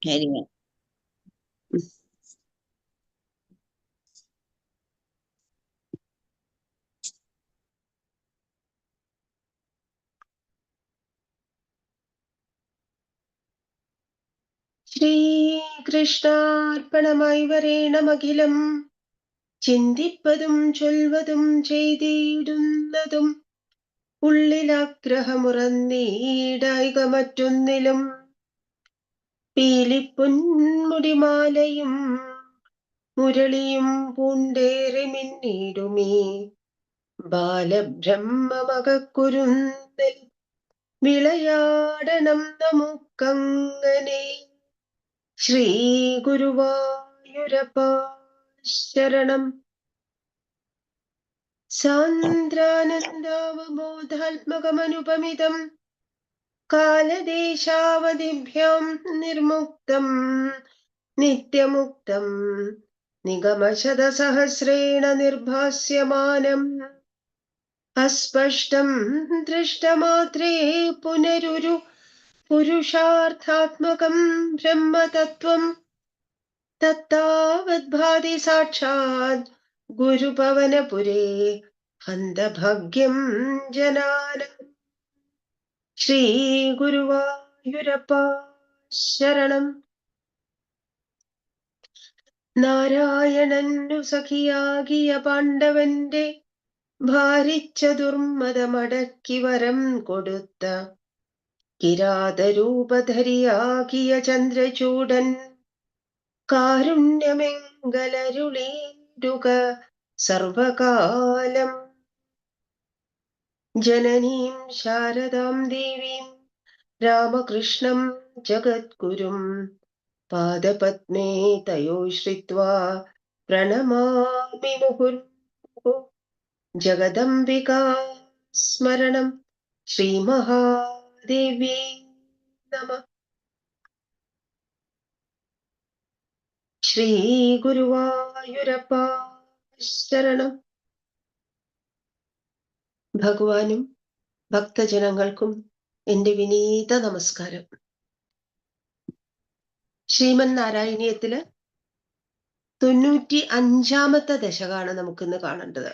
Very good. ശ്രീകൃഷ്ണാർപ്പണമായി വരേണമഖിലം ചിന്തിപ്പതും ചൊൽവതും ചെയ്തിടുന്നതും ഉള്ളിലാഗ്രഹമുറന്നീടായിക മറ്റൊന്നിലും പീലിപ്പൊന്മുടിമാലയും മുരളിയും പൂണ്ടേറി മിന്നിടുമേ ബാലബ്രഹ്മമകക്കുരുന്നിൽ വിളയാടണം നമുക്കങ്ങനെ. ശ്രീ ഗുരുവായൂരപ്പ ശരണം. സാന്ദ്രാനന്ദാവബോധാത്മകമനുപമിതം കാലദേശാവധിഭ്യാം നിർമുക്തം നിത്യമുക്തം നിഗമശതസഹസ്രേണ നിർഭാസ്യമാനം അസ്പഷ്ടം ദൃഷ്ടമാത്രേ പുനരുരു പുരുഷാർത്ഥാത്മകം ബ്രഹ്മതത്വം തത്താവദ്ഭാതി സാക്ഷാത് ഗുരുപവനപുരേ ഹന്തഭാഗ്യം ജനാനം. ശ്രീ ഗുരുവായൂരപ്പ ശരണം. നാരായണനു സഖിയാകിയ പാണ്ഡവന്റെ ഭാരിച്ച ദുർമതമടക്കി വരം കൊടുത്ത കിരാതരൂപധരിയാകിയ ചന്ദ്രചൂഡൻ കാരുണ്യമെങ്കലരുളീടുക സർവകാലം. ജനനീം ശാരദാം ദേവീം രാമകൃഷ്ണം ജഗദ്ഗുരും പാദപത്മേ തയോ ശ്രിത്വാ പ്രണമാമി മുഹുർമുഹുഃ. ജഗദംബികാ സ്മരണം. ശ്രീമഹാദേവ്യേ നമഃ. ശ്രീ ഗുരുവായൂരപ്പ ശരണം. ഭഗവാനും ഭക്തജനങ്ങൾക്കും എന്റെ വിനീത നമസ്കാരം. ശ്രീമൻ നാരായണീയത്തില് 95-ാമത്തെ ദശകമാണ് നമുക്കിന്ന് കാണേണ്ടത്.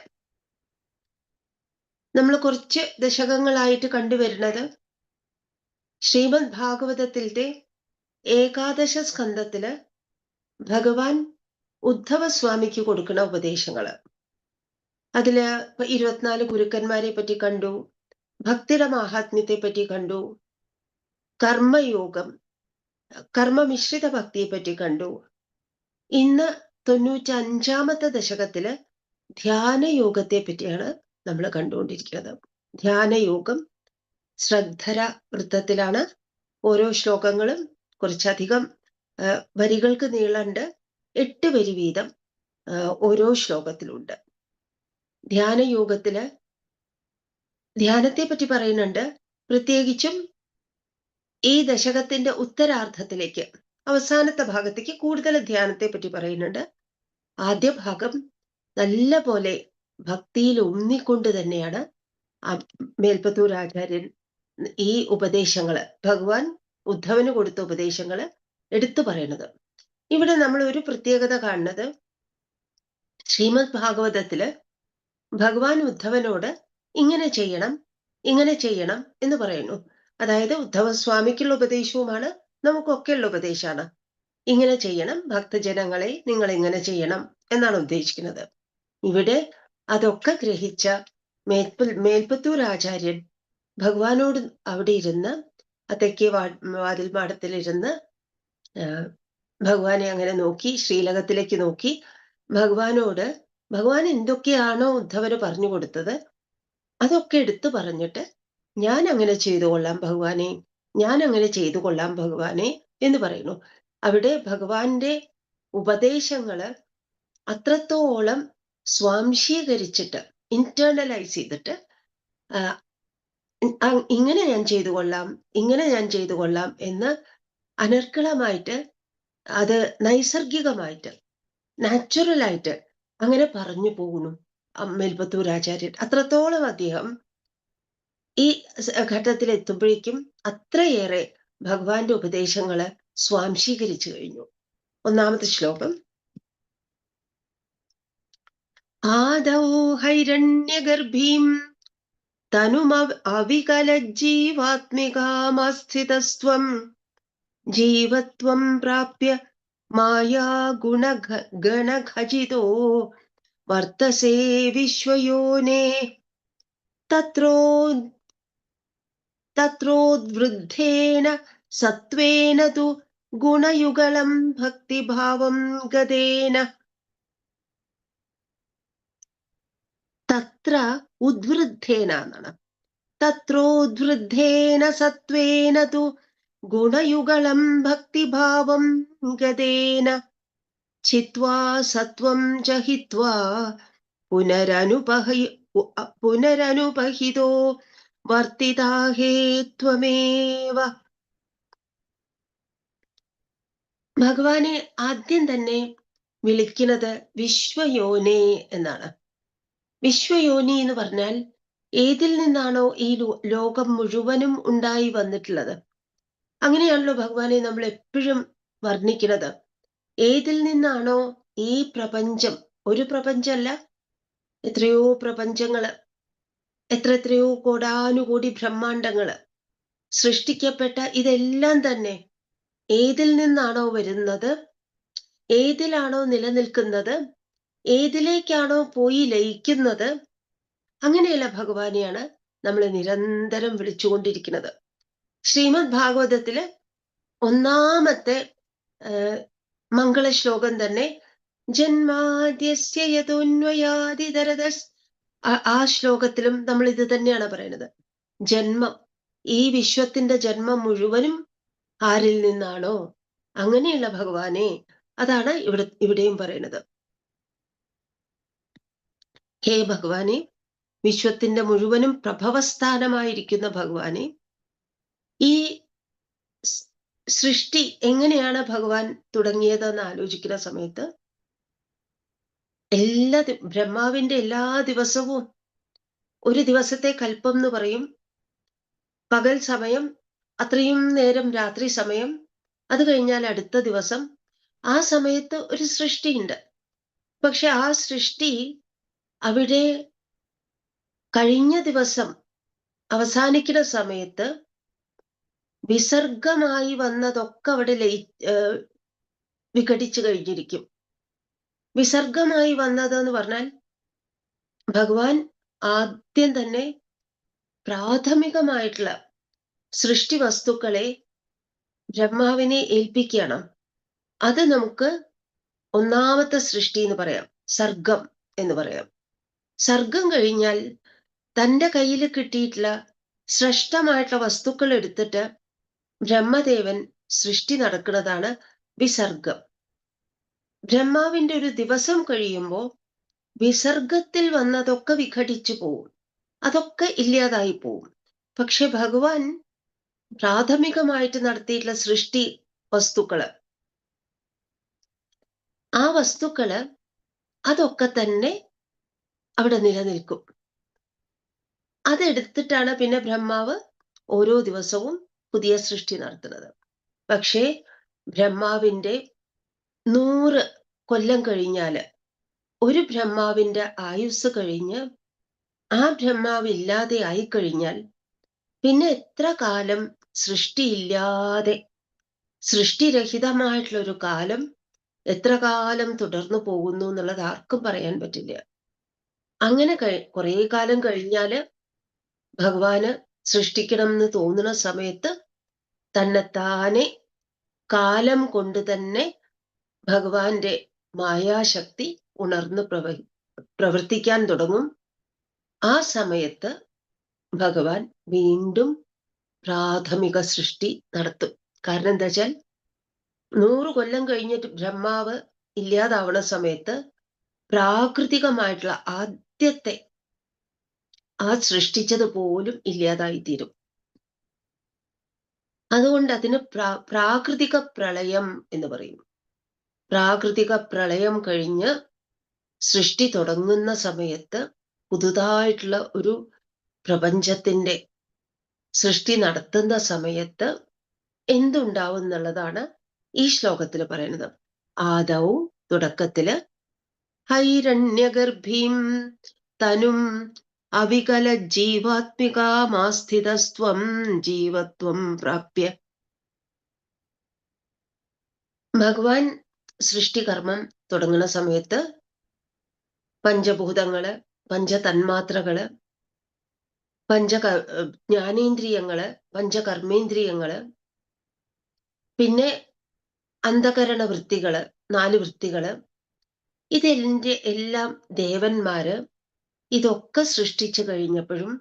നമ്മൾ കുറച്ച് ദശകങ്ങളായിട്ട് കണ്ടുവരുന്നത് ശ്രീമദ് ഭാഗവതത്തിലെ ഏകാദശ സ്കന്ധത്തില് ഭഗവാൻ ഉദ്ധവസ്വാമിക്ക് കൊടുക്കുന്ന ഉപദേശങ്ങള്. അതില് 24 ഗുരുക്കന്മാരെ പറ്റി കണ്ടു, ഭക്തിയുടെ മാഹാത്മ്യത്തെ പറ്റി കണ്ടു, കർമ്മയോഗം, കർമ്മമിശ്രിത ഭക്തിയെ പറ്റി കണ്ടു. ഇന്ന് 95-ാമത്തെ ദശകത്തില് ധ്യാനയോഗത്തെ പറ്റിയാണ് നമ്മൾ കണ്ടുകൊണ്ടിരിക്കുന്നത്. ധ്യാനയോഗം ശ്രദ്ധര വൃത്തത്തിലാണ്. ഓരോ ശ്ലോകങ്ങളും കുറച്ചധികം വരികൾക്ക് നീളണ്ട്. 8 വരി വീതം ഓരോ ശ്ലോകത്തിലുണ്ട്. ധ്യാനയോഗത്തില് ധ്യാനത്തെ പറ്റി പറയുന്നുണ്ട്. പ്രത്യേകിച്ചും ഈ ദശകത്തിന്റെ ഉത്തരാർദ്ധത്തിലേക്ക്, അവസാനത്തെ ഭാഗത്തേക്ക് കൂടുതൽ ധ്യാനത്തെ പറ്റി പറയുന്നുണ്ട്. ആദ്യ ഭാഗം നല്ല പോലെ ഭക്തിയിൽ ഊന്നിക്കൊണ്ട് തന്നെയാണ് മേൽപ്പത്തൂർ ആചാര്യൻ ഈ ഉപദേശങ്ങള്, ഭഗവാൻ ഉദ്ധവന് കൊടുത്ത ഉപദേശങ്ങള് എടുത്തു പറയുന്നത്. ഇവിടെ നമ്മൾ ഒരു പ്രത്യേകത കാണുന്നത്, ശ്രീമദ് ഭാഗവതത്തില് ഭഗവാൻ ഉദ്ധവനോട് ഇങ്ങനെ ചെയ്യണം എന്ന് പറയുന്നു. അതായത് ഉദ്ധവസ്വാമിക്കുള്ള ഉപദേശവുമാണ്, നമുക്കൊക്കെയുള്ള ഉപദേശമാണ്. ഇങ്ങനെ ചെയ്യണം, ഭക്തജനങ്ങളെ നിങ്ങൾ ഇങ്ങനെ ചെയ്യണം എന്നാണ് ഉദ്ദേശിക്കുന്നത്. ഇവിടെ അതൊക്കെ ഗ്രഹിച്ച മേൽപ്പത്തൂർ ആചാര്യൻ ഭഗവാനോട് അവിടെ ഇരുന്ന് തെക്കേ വാതിൽ മാടത്തിലിരുന്ന് ഭഗവാനെ അങ്ങനെ നോക്കി, ശ്രീലകത്തിലേക്ക് നോക്കി ഭഗവാനോട് ഭഗവാൻ എന്തൊക്കെയാണോ ഉദ്ധവന് പറഞ്ഞു കൊടുത്തത് അതൊക്കെ എടുത്തു പറഞ്ഞിട്ട്, ഞാൻ അങ്ങനെ ചെയ്തു കൊള്ളാം ഭഗവാനെ, ഞാൻ അങ്ങനെ ചെയ്തു കൊള്ളാം ഭഗവാനെ എന്ന് പറയുന്നു. അവിടെ ഭഗവാന്റെ ഉപദേശങ്ങള് അത്രത്തോളം സ്വാംശീകരിച്ചിട്ട്, ഇന്റേണലൈസ് ചെയ്തിട്ട്, ഇങ്ങനെ ഞാൻ ചെയ്തു കൊള്ളാം, ഇങ്ങനെ ഞാൻ ചെയ്തു കൊള്ളാം എന്ന് അനർഗളമായിട്ട്, അത് നൈസർഗികമായിട്ട്, നാച്ചുറലായിട്ട് അങ്ങനെ പറഞ്ഞു പോകുന്നു മേൽപ്പത്തൂർ ആചാര്യൻ. അത്രത്തോളം അദ്ദേഹം ഈ ഘട്ടത്തിൽ എത്തുമ്പോഴേക്കും അത്രയേറെ ഭഗവാന്റെ ഉപദേശങ്ങള് സ്വാംശീകരിച്ചു കഴിഞ്ഞു. ഒന്നാമത്തെ ശ്ലോകം. ആദൗ ഹൈരണ്യഗർഭീം തനുമവികലജ്ജീവാത്മികാമസ്ഥിതസ്ത്വം ജീവത്വം പ്രാപ്യ മായാ ഗുണഗണഖചിതോ വർത്തസേ വിശ്വയോനേ തത്രോദ്വൃദ്ധേന സത്വേന തു ഗുണയുഗളം ഭക്തിഭാവം ഗതേന. തത്ര ഉദ്വൃദ്ധേന എന്നാണ്. തത്രോദ്വൃദ്ധേന സത്വേന തു ഗുണയുഗളം ഭക്തിഭാവം ഗതേന ചിത്വാ സത്വം ച ഹിത്വാ പുനരനുപഹിതോ വർത്തിതാഹേ ത്വമേവ. ഭഗവാനെ ആദ്യം തന്നെ വിളിക്കുന്നത് വിശ്വയോനേ എന്നാണ്. വിശ്വയോനി എന്ന് പറഞ്ഞാൽ ഏതിൽ നിന്നാണോ ഈ ലോകം മുഴുവനും ഉണ്ടായി വന്നിട്ടുള്ളത്, അങ്ങനെയാണല്ലോ ഭഗവാനെ നമ്മൾ എപ്പോഴും വർണ്ണിക്കുന്നത്. ഏതിൽ നിന്നാണോ ഈ പ്രപഞ്ചം, ഒരു പ്രപഞ്ചമല്ല, എത്രയോ പ്രപഞ്ചങ്ങള്, എത്രയോ കോടാനുകോടി ബ്രഹ്മാണ്ടങ്ങള് സൃഷ്ടിക്കപ്പെട്ട ഇതെല്ലാം തന്നെ ഏതിൽ നിന്നാണോ വരുന്നത്, ഏതിലാണോ നിലനിൽക്കുന്നത്, ഏതിലേക്കാണോ പോയി ലയിക്കുന്നത്, അങ്ങനെയുള്ള ഭഗവാനെയാണ് നമ്മൾ നിരന്തരം വിളിച്ചുകൊണ്ടിരിക്കുന്നത്. ശ്രീമദ് ഭാഗവതത്തില് ഒന്നാമത്തെ മംഗളശ്ലോകം തന്നെ ജന്മാദ്യസ്യ യതോന്വയാദിതരതസ്, ആ ശ്ലോകത്തിലും നമ്മൾ ഇത് തന്നെയാണ് പറയുന്നത്. ജന്മം, ഈ വിശ്വത്തിന്റെ ജന്മം മുഴുവനും ആരിൽ നിന്നാണോ അങ്ങനെയുള്ള ഭഗവാനെ, അതാണ് ഇവിടെയും പറയുന്നത്. ഹേ ഭഗവാനെ, വിശ്വത്തിന്റെ മുഴുവനും പ്രഭവസ്ഥാനമായിരിക്കുന്ന ഭഗവാനെ, ഈ സൃഷ്ടി എങ്ങനെയാണ് ഭഗവാൻ തുടങ്ങിയതെന്ന് ആലോചിക്കുന്ന സമയത്ത് ബ്രഹ്മാവിന്റെ എല്ലാ ദിവസവും, ഒരു ദിവസത്തെ കൽപ്പം എന്ന് പറയും, പകൽ സമയം, അത്രയും നേരം രാത്രി സമയം, അത് കഴിഞ്ഞാൽ അടുത്ത ദിവസം, ആ സമയത്ത് ഒരു സൃഷ്ടിയുണ്ട്. പക്ഷെ ആ സൃഷ്ടി അവിടെ കഴിഞ്ഞ ദിവസം അവസാനിക്കുന്ന സമയത്ത് വിസർഗമായി വന്നതൊക്കെ അവിടെ വിഘടിച്ചു കഴിഞ്ഞിരിക്കും. വിസർഗമായി വന്നതെന്ന് പറഞ്ഞാൽ ഭഗവാൻ ആദ്യം തന്നെ പ്രാഥമികമായിട്ടുള്ള സൃഷ്ടി വസ്തുക്കളെ ബ്രഹ്മാവിനെ ഏൽപ്പിക്കുകയാണ്. അത് നമുക്ക് ഒന്നാമത്തെ സൃഷ്ടി എന്ന് പറയാം, സർഗം എന്ന് പറയാം. സർഗം കഴിഞ്ഞാൽ തൻ്റെ കയ്യിൽ കിട്ടിയിട്ടുള്ള ശ്രേഷ്ഠമായിട്ടുള്ള വസ്തുക്കൾ എടുത്തിട്ട് ബ്രഹ്മദേവൻ സൃഷ്ടി നടക്കുന്നതാണ് വിസർഗം. ബ്രഹ്മാവിന്റെ ഒരു ദിവസം കഴിയുമ്പോൾ വിസർഗത്തിൽ വന്നതൊക്കെ വിഘടിച്ചു പോവും, അതൊക്കെ ഇല്ലാതായി പോവും. പക്ഷെ ഭഗവാൻ പ്രാഥമികമായിട്ട് നടത്തിയിട്ടുള്ള സൃഷ്ടി വസ്തുക്കള്, ആ വസ്തുക്കള് അതൊക്കെ തന്നെ അവിടെ നിലനിൽക്കും. അതെടുത്തിട്ടാണ് പിന്നെ ബ്രഹ്മാവ് ഓരോ ദിവസവും പുതിയ സൃഷ്ടി നടത്തുന്നത്. പക്ഷേ ബ്രഹ്മാവിന്റെ 100 കൊല്ലം കഴിഞ്ഞാല്, ഒരു ബ്രഹ്മാവിന്റെ ആയുസ് കഴിഞ്ഞ് ആ ബ്രഹ്മാവ് ഇല്ലാതെ ആയിക്കഴിഞ്ഞാൽ പിന്നെ എത്ര കാലം സൃഷ്ടിയില്ലാതെ, സൃഷ്ടിരഹിതമായിട്ടുള്ള ഒരു കാലം എത്ര കാലം തുടർന്നു പോകുന്നു എന്നുള്ളത് ആർക്കും പറയാൻ പറ്റില്ല. അങ്ങനെ കുറെ കാലം കഴിഞ്ഞാല് ഭഗവാന് സൃഷ്ടിക്കണം എന്ന് തോന്നുന്ന സമയത്ത് തന്നെത്താനെ കാലം കൊണ്ട് തന്നെ ഭഗവാന്റെ മായാശക്തി ഉണർന്ന് പ്രവർത്തിക്കാൻ തുടങ്ങും. ആ സമയത്ത് ഭഗവാൻ വീണ്ടും പ്രാഥമിക സൃഷ്ടി നടത്തും. കാരണം എന്താ വെച്ചാൽ 100 കൊല്ലം കഴിഞ്ഞിട്ട് ബ്രഹ്മാവ് ഇല്ലാതാവണ സമയത്ത് പ്രാകൃതികമായിട്ടുള്ള ആദ്യത്തെ ആ സൃഷ്ടിച്ചത് പോലും ഇല്ലാതായിത്തീരും. അതുകൊണ്ട് അതിന് പ്രാകൃതിക പ്രളയം എന്ന് പറയും. പ്രാകൃതിക പ്രളയം കഴിഞ്ഞ് സൃഷ്ടി തുടങ്ങുന്ന സമയത്ത് പുതുതായിട്ടുള്ള ഒരു പ്രപഞ്ചത്തിന്റെ സൃഷ്ടി നടത്തുന്ന സമയത്ത് എന്തുണ്ടാവും എന്നുള്ളതാണ് ഈ ശ്ലോകത്തിൽ പറയുന്നത്. ആദൗ തുടക്കത്തില് ഹൈരണ്യഗർഭീം തനും അവികല ജീവാത്മികാമാസ്ഥിതസ്ത്വം ജീവത്വം പ്രാപ്യ. ഭഗവാൻ സൃഷ്ടികർമ്മം തുടങ്ങുന്ന സമയത്ത് പഞ്ചഭൂതങ്ങള്, പഞ്ചതന്മാത്രകള്, ജ്ഞാനേന്ദ്രിയങ്ങള്, പഞ്ചകർമ്മേന്ദ്രിയങ്ങള്, പിന്നെ അന്ധകരണ വൃത്തികള്, 4 വൃത്തികള്, ഇതിന്റെ എല്ലാം ദേവന്മാര് ഇതൊക്കെ സൃഷ്ടിച്ചു കഴിഞ്ഞപ്പോഴും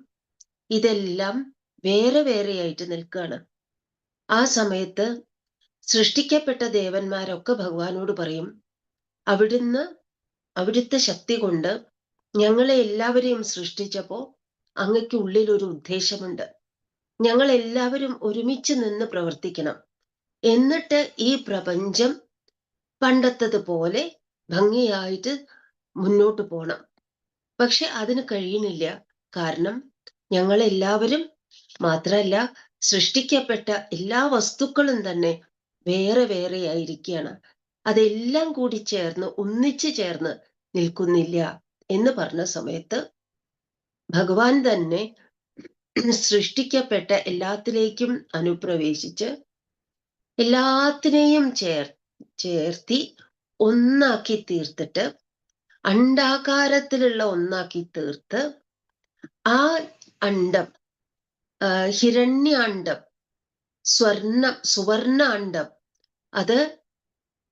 ഇതെല്ലാം വേറെ വേറെയായിട്ട് നിൽക്കുകയാണ്. ആ സമയത്ത് സൃഷ്ടിക്കപ്പെട്ട ദേവന്മാരൊക്കെ ഭഗവാനോട് പറയും, അവിടുത്തെ ശക്തി കൊണ്ട് ഞങ്ങളെ എല്ലാവരെയും സൃഷ്ടിച്ചപ്പോ അങ്ങക്ക് ഉള്ളിൽ ഒരു ഉദ്ദേശമുണ്ട്. ഞങ്ങൾ എല്ലാവരും ഒരുമിച്ച് നിന്ന് പ്രവർത്തിക്കണം. എന്നിട്ട് ഈ പ്രപഞ്ചം പണ്ടത്തതുപോലെ ഭംഗിയായിട്ട് മുന്നോട്ട് പോണം. പക്ഷെ അതിന് കഴിയുന്നില്ല. കാരണം ഞങ്ങളെല്ലാവരും മാത്രമല്ല, സൃഷ്ടിക്കപ്പെട്ട എല്ലാ വസ്തുക്കളും തന്നെ വേറെ വേറെ ആയിരിക്കുകയാണ്. അതെല്ലാം കൂടി ചേർന്ന് ഒന്നിച്ചു ചേർന്ന് നിൽക്കുന്നില്ല എന്ന് പറഞ്ഞ സമയത്ത് ഭഗവാൻ തന്നെ സൃഷ്ടിക്കപ്പെട്ട എല്ലാത്തിലേക്കും അനുപ്രവേശിച്ച് എല്ലാത്തിനെയും ചേർത്തി ഒന്നാക്കി തീർത്തിട്ട്, അണ്ടാകാരത്തിലുള്ള ഒന്നാക്കി തീർത്ത്, ആ അണ്ഡം, ഹിരണ്യാണ്ഡം, സുവർണ അണ്ഡം, അത്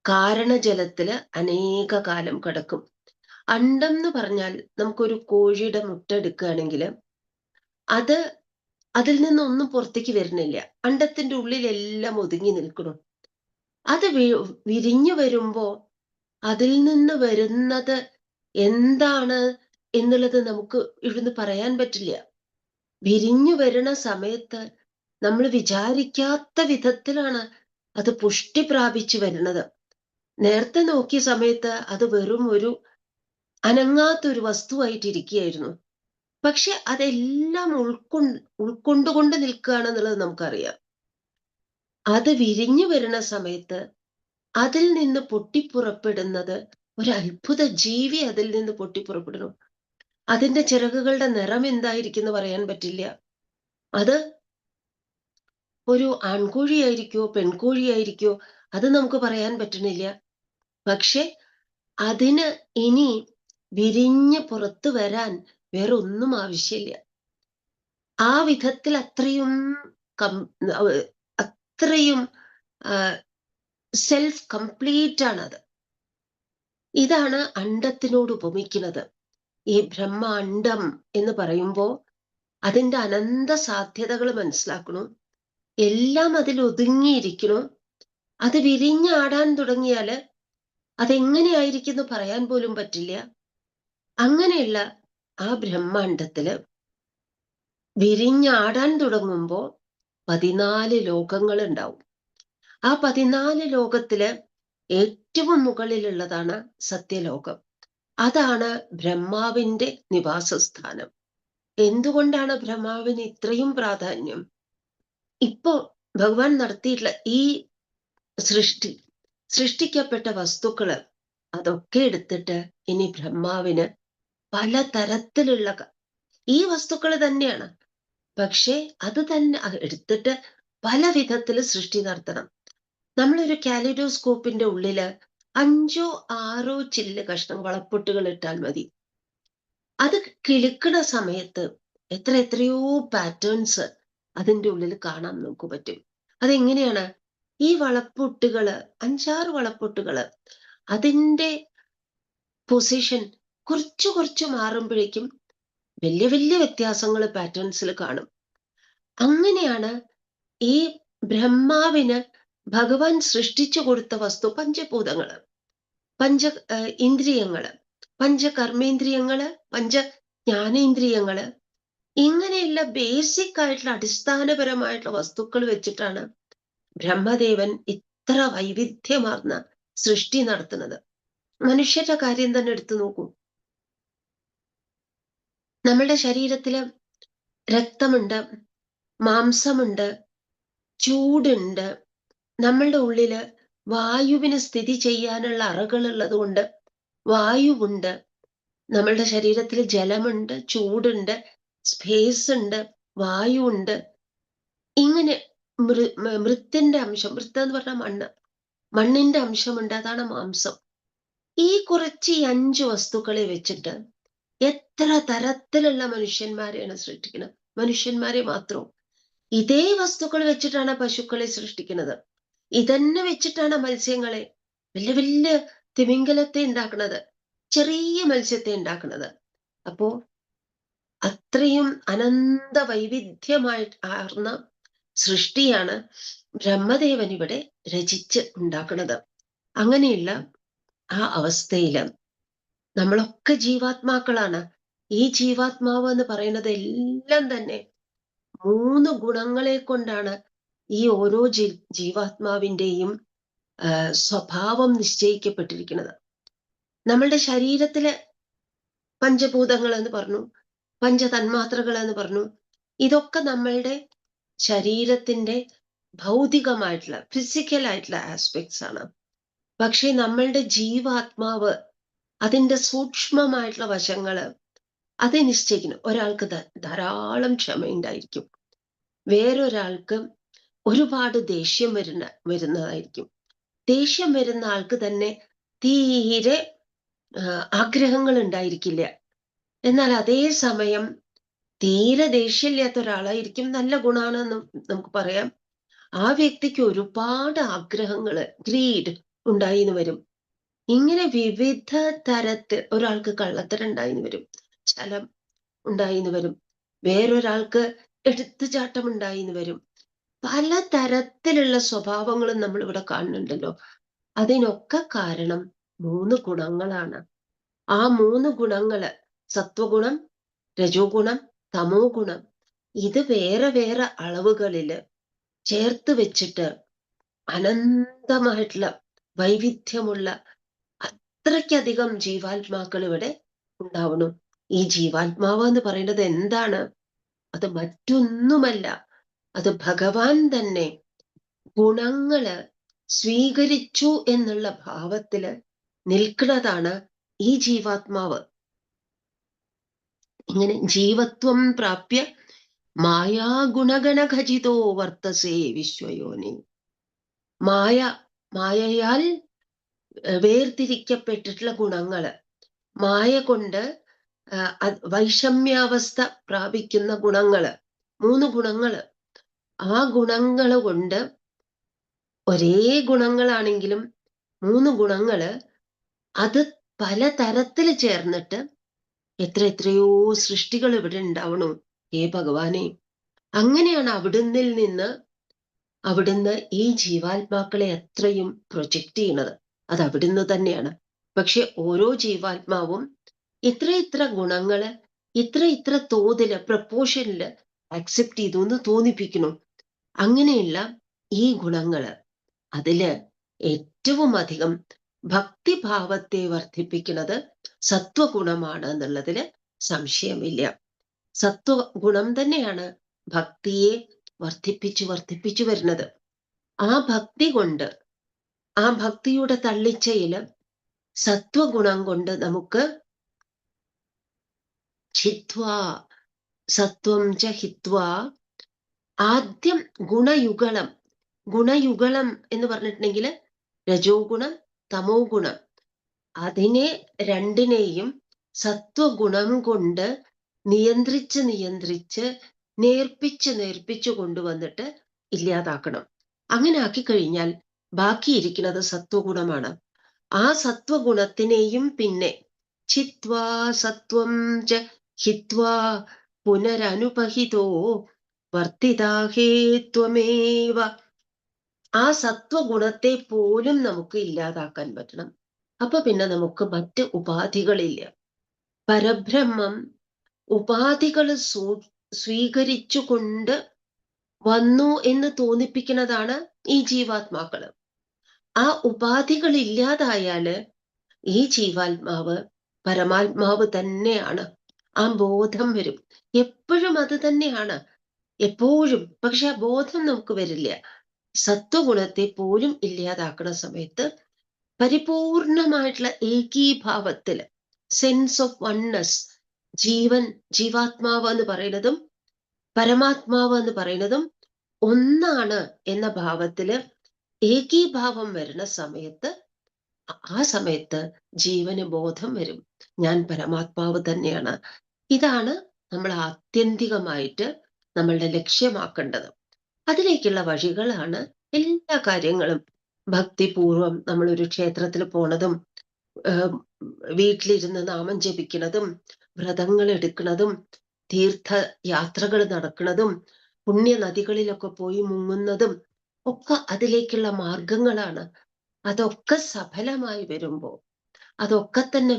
കാരണജലത്തില് അനേക കാലം കിടക്കും. അണ്ഡം എന്ന് പറഞ്ഞാൽ നമുക്കൊരു കോഴിയുടെ മുട്ട എടുക്കുകയാണെങ്കിൽ അതിൽ നിന്നൊന്നും പുറത്തേക്ക് വരുന്നില്ല. അണ്ഡത്തിന്റെ ഉള്ളിലെല്ലാം ഒതുങ്ങി നിൽക്കണം. അത് വിരിഞ്ഞു വരുമ്പോ അതിൽ നിന്ന് വരുന്നത് എന്താണ് എന്നുള്ളത് നമുക്ക് ഇവിടുന്ന് പറയാൻ പറ്റില്ല. വിരിഞ്ഞു വരുന്ന സമയത്ത് നമ്മൾ വിചാരിക്കാത്ത വിധത്തിലാണ് അത് പുഷ്ടി പ്രാപിച്ചു വരുന്നത്. നേരത്തെ നോക്കിയ സമയത്ത് അത് വെറും ഒരു അനങ്ങാത്തൊരു വസ്തുവായിട്ടിരിക്കുകയായിരുന്നു. പക്ഷെ അതെല്ലാം ഉൾക്കൊണ്ടുകൊണ്ട് നിൽക്കുകയാണെന്നുള്ളത് നമുക്കറിയാം. അത് വിരിഞ്ഞു വരുന്ന സമയത്ത് അതിൽ നിന്ന് പൊട്ടിപ്പുറപ്പെടുന്നത് ഒരു അത്ഭുത ജീവി. അതിൽ നിന്ന് പൊട്ടിപ്പുറപ്പെടുന്നു. അതിന്റെ ചിറകുകളുടെ നിറം എന്തായിരിക്കും എന്ന് പറയാൻ പറ്റില്ല. അത് ഒരു ആൺകോഴിയായിരിക്കോ പെൺകോഴിയായിരിക്കോ അത് നമുക്ക് പറയാൻ പറ്റുന്നില്ല. പക്ഷെ അതിന് ഇനി വിരിഞ്ഞ് പുറത്തു വരാൻ വേറെ ഒന്നും ആവശ്യമില്ല. ആ വിധത്തിൽ അത്രയും സെൽഫ് കംപ്ലീറ്റ് ആണത്. ഇതാണ് അണ്ഡത്തിനോട് ഉപമിക്കുന്നത്. ഈ ബ്രഹ്മാണ്ഡം എന്ന് പറയുമ്പോൾ അതിൻ്റെ അനന്ത സാധ്യതകൾ മനസ്സിലാക്കണം. എല്ലാം അതിൽ ഒതുങ്ങിയിരിക്കണം. അത് വിരിഞ്ഞാടാൻ തുടങ്ങിയാൽ അതെങ്ങനെയായിരിക്കുന്നു പറയാൻ പോലും പറ്റില്ല. അങ്ങനെയുള്ള ആ ബ്രഹ്മാണ്ഡത്തില് വിരിഞ്ഞാടാൻ തുടങ്ങുമ്പോൾ 14 ലോകങ്ങൾ ഉണ്ടാവും. ആ 14 ലോകത്തില് ഏറ്റവും മുകളിലുള്ളതാണ് സത്യലോകം. അതാണ് ബ്രഹ്മാവിന്റെ നിവാസസ്ഥാനം. എന്തുകൊണ്ടാണ് ബ്രഹ്മാവിന് ഇത്രയും പ്രാധാന്യം? ഇപ്പോ ഭഗവാൻ നടത്തിയിട്ടുള്ള ഈ സൃഷ്ടിക്കപ്പെട്ട വസ്തുക്കള് അതൊക്കെ എടുത്തിട്ട് ഇനി ബ്രഹ്മാവിന് പലതരത്തിലുള്ള ഈ വസ്തുക്കൾ തന്നെയാണ്, പക്ഷെ അത് തന്നെ എടുത്തിട്ട് പല വിധത്തിൽ സൃഷ്ടി നടത്തണം. നമ്മളൊരു കാലിഡോസ്കോപ്പിന്റെ ഉള്ളില് 5 6 ചില്ല് കഷ്ണം വളപ്പൊട്ടുകൾ ഇട്ടാൽ മതി. അത് കിളുക്കണ സമയത്ത് എത്രയോ പാറ്റേൺസ് അതിൻ്റെ ഉള്ളിൽ കാണാൻ നമുക്ക് പറ്റും. അതെങ്ങനെയാണ്? ഈ വളപ്പൊട്ടുകള് 5 6 വളപ്പൊട്ടുകള് അതിൻ്റെ പൊസിഷൻ കുറച്ച് മാറുമ്പോഴേക്കും വലിയ വലിയ വ്യത്യാസങ്ങൾ പാറ്റേൺസിൽ കാണും. അങ്ങനെയാണ് ഈ ബ്രഹ്മാവിന് ഭഗവാൻ സൃഷ്ടിച്ചു കൊടുത്ത വസ്തു പഞ്ചഭൂതങ്ങള്, ഇന്ദ്രിയങ്ങള്, പഞ്ചകർമ്മേന്ദ്രിയങ്ങള്, ജ്ഞാനേന്ദ്രിയങ്ങള്, ഇങ്ങനെയുള്ള ബേസിക് ആയിട്ടുള്ള അടിസ്ഥാനപരമായിട്ടുള്ള വസ്തുക്കൾ വെച്ചിട്ടാണ് ബ്രഹ്മദേവൻ ഇത്ര വൈവിധ്യമാർന്ന സൃഷ്ടി നടത്തുന്നത്. മനുഷ്യരുടെ കാര്യം തന്നെ എടുത്തു നോക്കൂ. നമ്മളുടെ ശരീരത്തില് രക്തമുണ്ട്, മാംസമുണ്ട്, ചൂടുണ്ട്, നമ്മളുടെ ഉള്ളില് വായുവിന് സ്ഥിതി ചെയ്യാനുള്ള അറകളുള്ളത് കൊണ്ട് വായുവുണ്ട്. നമ്മളുടെ ശരീരത്തിൽ ജലമുണ്ട്, ചൂടുണ്ട്, സ്പേസ് ഉണ്ട്, വായു ഉണ്ട്. ഇങ്ങനെ മൃത്തിന്റെ അംശം, മൃത്ത് എന്ന് പറഞ്ഞാൽ മണ്ണ്, മണ്ണിന്റെ അംശമുണ്ട്, അതാണ് മാംസം. ഈ കുറച്ച് 5 വസ്തുക്കളെ വെച്ചിട്ട് എത്ര തരത്തിലുള്ള മനുഷ്യന്മാരെയാണ് സൃഷ്ടിക്കുന്നത്. മനുഷ്യന്മാരെ മാത്രവും ഇതേ വസ്തുക്കൾ വെച്ചിട്ടാണ് പശുക്കളെ സൃഷ്ടിക്കുന്നത്. ഇതന്നെ വെച്ചിട്ടാണ് മത്സ്യങ്ങളെ, വലിയ വലിയ തിമിംഗലത്തെ ഉണ്ടാക്കുന്നത്, ചെറിയ മത്സ്യത്തെ ഉണ്ടാക്കുന്നത്. അപ്പോ അത്രയും അനന്ത ആർന്ന സൃഷ്ടിയാണ് ബ്രഹ്മദേവൻ ഇവിടെ രചിച്ച് ഉണ്ടാക്കുന്നത്. അങ്ങനെയുള്ള ആ അവസ്ഥയില് നമ്മളൊക്കെ ജീവാത്മാക്കളാണ്. ഈ ജീവാത്മാവ് എന്ന് പറയുന്നത് എല്ലാം തന്നെ 3 ഗുണങ്ങളെ കൊണ്ടാണ് ഈ ഓരോ ജീവാത്മാവിന്റെയും സ്വഭാവം നിശ്ചയിക്കപ്പെട്ടിരിക്കുന്നത്. നമ്മളുടെ ശരീരത്തിലെ പഞ്ചഭൂതങ്ങൾ എന്ന് പറഞ്ഞു, പഞ്ചതന്മാത്രകൾ എന്ന് പറഞ്ഞു. ഇതൊക്കെ നമ്മളുടെ ശരീരത്തിന്റെ ഭൗതികമായിട്ടുള്ള, ഫിസിക്കൽ ആയിട്ടുള്ള ആസ്പെക്ട്സ് ആണ്. പക്ഷെ നമ്മളുടെ ജീവാത്മാവ്, അതിന്റെ സൂക്ഷ്മമായിട്ടുള്ള വശങ്ങള് അത് നിശ്ചയിക്കുന്നു. ഒരാൾക്ക് ധാരാളം ക്ഷമയുണ്ടായിരിക്കും, വേറൊരാൾക്ക് ഒരുപാട് ദേഷ്യം വരുന്നതായിരിക്കും. ദേഷ്യം വരുന്ന ആൾക്ക് തന്നെ തീരെ ആഗ്രഹങ്ങൾ ഉണ്ടായിരിക്കില്ല. എന്നാൽ അതേ സമയം തീരെ ദേഷ്യമില്ലാത്ത ഒരാളായിരിക്കും, നല്ല ഗുണാണെന്ന് നമുക്ക് പറയാം. ആ വ്യക്തിക്ക് ഒരുപാട് ആഗ്രഹങ്ങള്, ഗ്രീഡ് ഉണ്ടായിന്ന് വരും. ഇങ്ങനെ വിവിധ തരത്തിൽ ഒരാൾക്ക് കള്ളത്തരം ഉണ്ടായിന്ന് വരും, ഛലം ഉണ്ടായിന്ന് വരും, വേറൊരാൾക്ക് എടുത്തുചാട്ടം ഉണ്ടായിന്ന് വരും. പല തരത്തിലുള്ള സ്വഭാവങ്ങളും നമ്മൾ ഇവിടെ കാണുന്നുണ്ടല്ലോ. അതിനൊക്കെ കാരണം 3 ഗുണങ്ങളാണ്. ആ 3 ഗുണങ്ങള്, സത്വഗുണം, രജോ ഗുണം, തമോ ഗുണം, ഇത് വേറെ വേറെ അളവുകളില് ചേർത്ത് വെച്ചിട്ട് അനന്തമായിട്ടുള്ള വൈവിധ്യമുള്ള അത്രയ്ക്കധികം ജീവാത്മാക്കൾ ഇവിടെ ഉണ്ടാവണം. ഈ ജീവാത്മാവ് എന്ന് പറയുന്നത് എന്താണ്? അത് മറ്റൊന്നുമല്ല, അത് ഭഗവാൻ തന്നെ ഗുണങ്ങള് സ്വീകരിച്ചു എന്നുള്ള ഭാവത്തില് നിൽക്കുന്നതാണ് ഈ ജീവാത്മാവ്. ഇങ്ങനെ ജീവത്വം പ്രാപ്യ മായാഗുണഗണഖചിതോ വർത്തസേ വിശ്വയോനി. മായയാൽ വേർതിരിക്കപ്പെട്ടിട്ടുള്ള ഗുണങ്ങള്, മായ കൊണ്ട് വൈഷമ്യാവസ്ഥ പ്രാപിക്കുന്ന ഗുണങ്ങള്, 3 ഗുണങ്ങള്. ആ ഗുണങ്ങള് കൊണ്ട്, ഒരേ ഗുണങ്ങളാണെങ്കിലും 3 ഗുണങ്ങള് അത് പല തരത്തിൽ ചേർന്നിട്ട് എത്രയോ സൃഷ്ടികൾ ഇവിടെ ഉണ്ടാവണം. ഭഗവാനെ, അങ്ങനെയാണ് അവിടുന്ന് ഈ ജീവാത്മാക്കളെ അത്രയും പ്രൊജക്റ്റ് ചെയ്യണത്. അത് അവിടുന്ന് തന്നെയാണ്. പക്ഷെ ഓരോ ജീവാത്മാവും ഇത്ര ഗുണങ്ങള് ഇത്ര തോതില്, പ്രപ്പോർഷനില് അക്സെപ്റ്റ് ചെയ്തു എന്ന് തോന്നിപ്പിക്കണം. അങ്ങനെയുള്ള ഈ ഗുണങ്ങള്, അതില് ഏറ്റവും അധികം ഭക്തിഭാവത്തെ വർദ്ധിപ്പിക്കുന്നത് സത്വഗുണമാണ് എന്നുള്ളതില് സംശയമില്ല. സത്വഗുണം തന്നെയാണ് ഭക്തിയെ വർദ്ധിപ്പിച്ചു വരുന്നത്. ആ ഭക്തി കൊണ്ട്, ആ ഭക്തിയുടെ തള്ളിച്ചയില് സത്വഗുണം കൊണ്ട് നമുക്ക് ഹിത്വാ, സത്വം ച ഹിത്വാ, ആദ്യം ഗുണയുഗളം എന്ന് പറഞ്ഞിട്ടുണ്ടെങ്കിൽ രജോ ഗുണം, തമോ ഗുണം, അതിനെ രണ്ടിനെയും സത്വഗുണം കൊണ്ട് നിയന്ത്രിച്ച് നേർപ്പിച്ചു കൊണ്ടുവന്നിട്ട് ഇല്ലാതാക്കണം. അങ്ങനെ ആക്കി കഴിഞ്ഞാൽ ബാക്കിയിരിക്കുന്നത് സത്വഗുണമാണ്. ആ സത്വഗുണത്തിനെയും പിന്നെ ചിത്വാ സത്വം ച ഹിത്വാ പുനരനുപഹിതോ വർത്തിതാഹേ ത്വമേവ. ആ സത്വഗുണത്തെ പോലും നമുക്ക് ഇല്ലാതാക്കാൻ പറ്റണം. അപ്പൊ പിന്നെ നമുക്ക് മറ്റ് ഉപാധികളില്ല. പരബ്രഹ്മം ഉപാധികൾ സ്വീകരിച്ചുകൊണ്ട് വന്നു എന്ന് തോന്നിപ്പിക്കുന്നതാണ് ഈ ജീവാത്മാക്കള്. ആ ഉപാധികൾ ഇല്ലാതായാല് ഈ ജീവാത്മാവ് പരമാത്മാവ് തന്നെയാണ്. ആ ബോധം വരും. എപ്പോഴും അത് തന്നെയാണ്, എപ്പോഴും. പക്ഷെ ആ ബോധം നമുക്ക് വരില്ല. സത്വഗുണത്തെ പോലും ഇല്ലാതാക്കുന്ന സമയത്ത് പരിപൂർണമായിട്ടുള്ള ഏകീഭാവത്തില്, സെൻസ് ഓഫ് വൺനെസ്, ജീവൻ, ജീവാത്മാവ് എന്ന് പറയുന്നതും പരമാത്മാവ് എന്ന് പറയുന്നതും ഒന്നാണ് എന്ന ഭാവത്തില് ഏകീഭാവം വരുന്ന സമയത്ത്, ആ സമയത്ത് ജീവന് ബോധം വരും, ഞാൻ പരമാത്മാവ് തന്നെയാണ്. ഇതാണ് നമ്മൾ ആത്യന്തികമായിട്ട് നമ്മളുടെ ലക്ഷ്യമാക്കേണ്ടത്. അതിലേക്കുള്ള വഴികളാണ് എല്ലാ കാര്യങ്ങളും. ഭക്തിപൂർവം നമ്മളൊരു ക്ഷേത്രത്തിൽ പോണതും, വീട്ടിലിരുന്ന് നാമം ജപിക്കുന്നതും, വ്രതങ്ങൾ എടുക്കുന്നതും, തീർത്ഥയാത്രകൾ നടക്കുന്നതും, പുണ്യ നദികളിലൊക്കെ പോയി മുങ്ങുന്നതും ഒക്കെ അതിലേക്കുള്ള മാർഗങ്ങളാണ്. അതൊക്കെ സഫലമായി വരുമ്പോ, അതൊക്കെ തന്നെ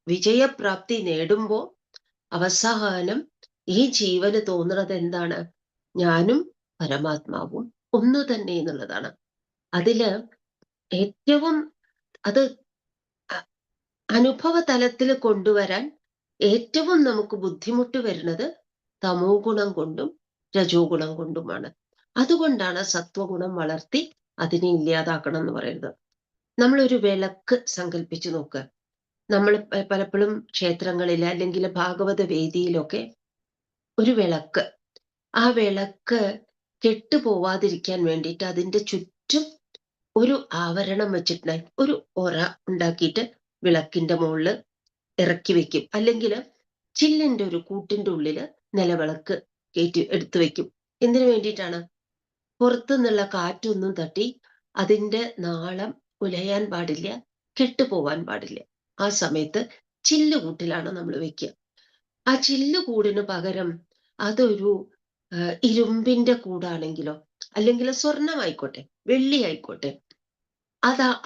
വിജയപ്രാപ്തി നേടുമ്പോ അവസാനം ഈ ജീവന് തോന്നുന്നത് എന്താണ്? ഞാനും പരമാത്മാവും ഒന്ന് തന്നെ എന്നുള്ളതാണ്. അതില് ഏറ്റവും അത് അനുഭവ തലത്തിൽ കൊണ്ടുവരാൻ ഏറ്റവും നമുക്ക് ബുദ്ധിമുട്ട് വരുന്നത് തമോ ഗുണം കൊണ്ടും രജോ ഗുണം കൊണ്ടുമാണ്. അതുകൊണ്ടാണ് സത്വഗുണം വളർത്തി അതിനെ ഇല്ലാതാക്കണം എന്ന് പറയുന്നത്. നമ്മളൊരു വിളക്ക് സങ്കല്പിച്ചു നോക്കുക. നമ്മൾ പലപ്പോഴും ക്ഷേത്രങ്ങളിൽ അല്ലെങ്കിൽ ഭാഗവത വേദിയിലൊക്കെ ഒരു വിളക്ക്, ആ വിളക്ക് കെട്ടുപോവാതിരിക്കാൻ വേണ്ടിയിട്ട് അതിൻ്റെ ചുറ്റും ഒരു ആവരണം വെച്ചിട്ടുണ്ടായി, ഒരു ഒറ ഉണ്ടാക്കിയിട്ട് വിളക്കിന്റെ മുകളിൽ ഇറക്കി വെക്കും. അല്ലെങ്കിൽ ചില്ലിന്റെ ഒരു കൂട്ടിന്റെ ഉള്ളില് നിലവിളക്ക് കയറ്റി എടുത്തു വെക്കും. എന്തിനു വേണ്ടിയിട്ടാണ്? പുറത്തുനിന്നുള്ള കാറ്റൊന്നും തട്ടി അതിന്റെ നാളം ഉലയാൻ പാടില്ല, കെട്ടുപോവാൻ പാടില്ല. ആ സമയത്ത് ചില്ലുകൂട്ടിലാണ് നമ്മൾ വെക്കുക. ആ ചില്ലുകൂടിന് പകരം അതൊരു ഇരുമ്പിന്റെ കൂടാണെങ്കിലോ, അല്ലെങ്കിൽ സ്വർണമായിക്കോട്ടെ, വെള്ളി ആയിക്കോട്ടെ,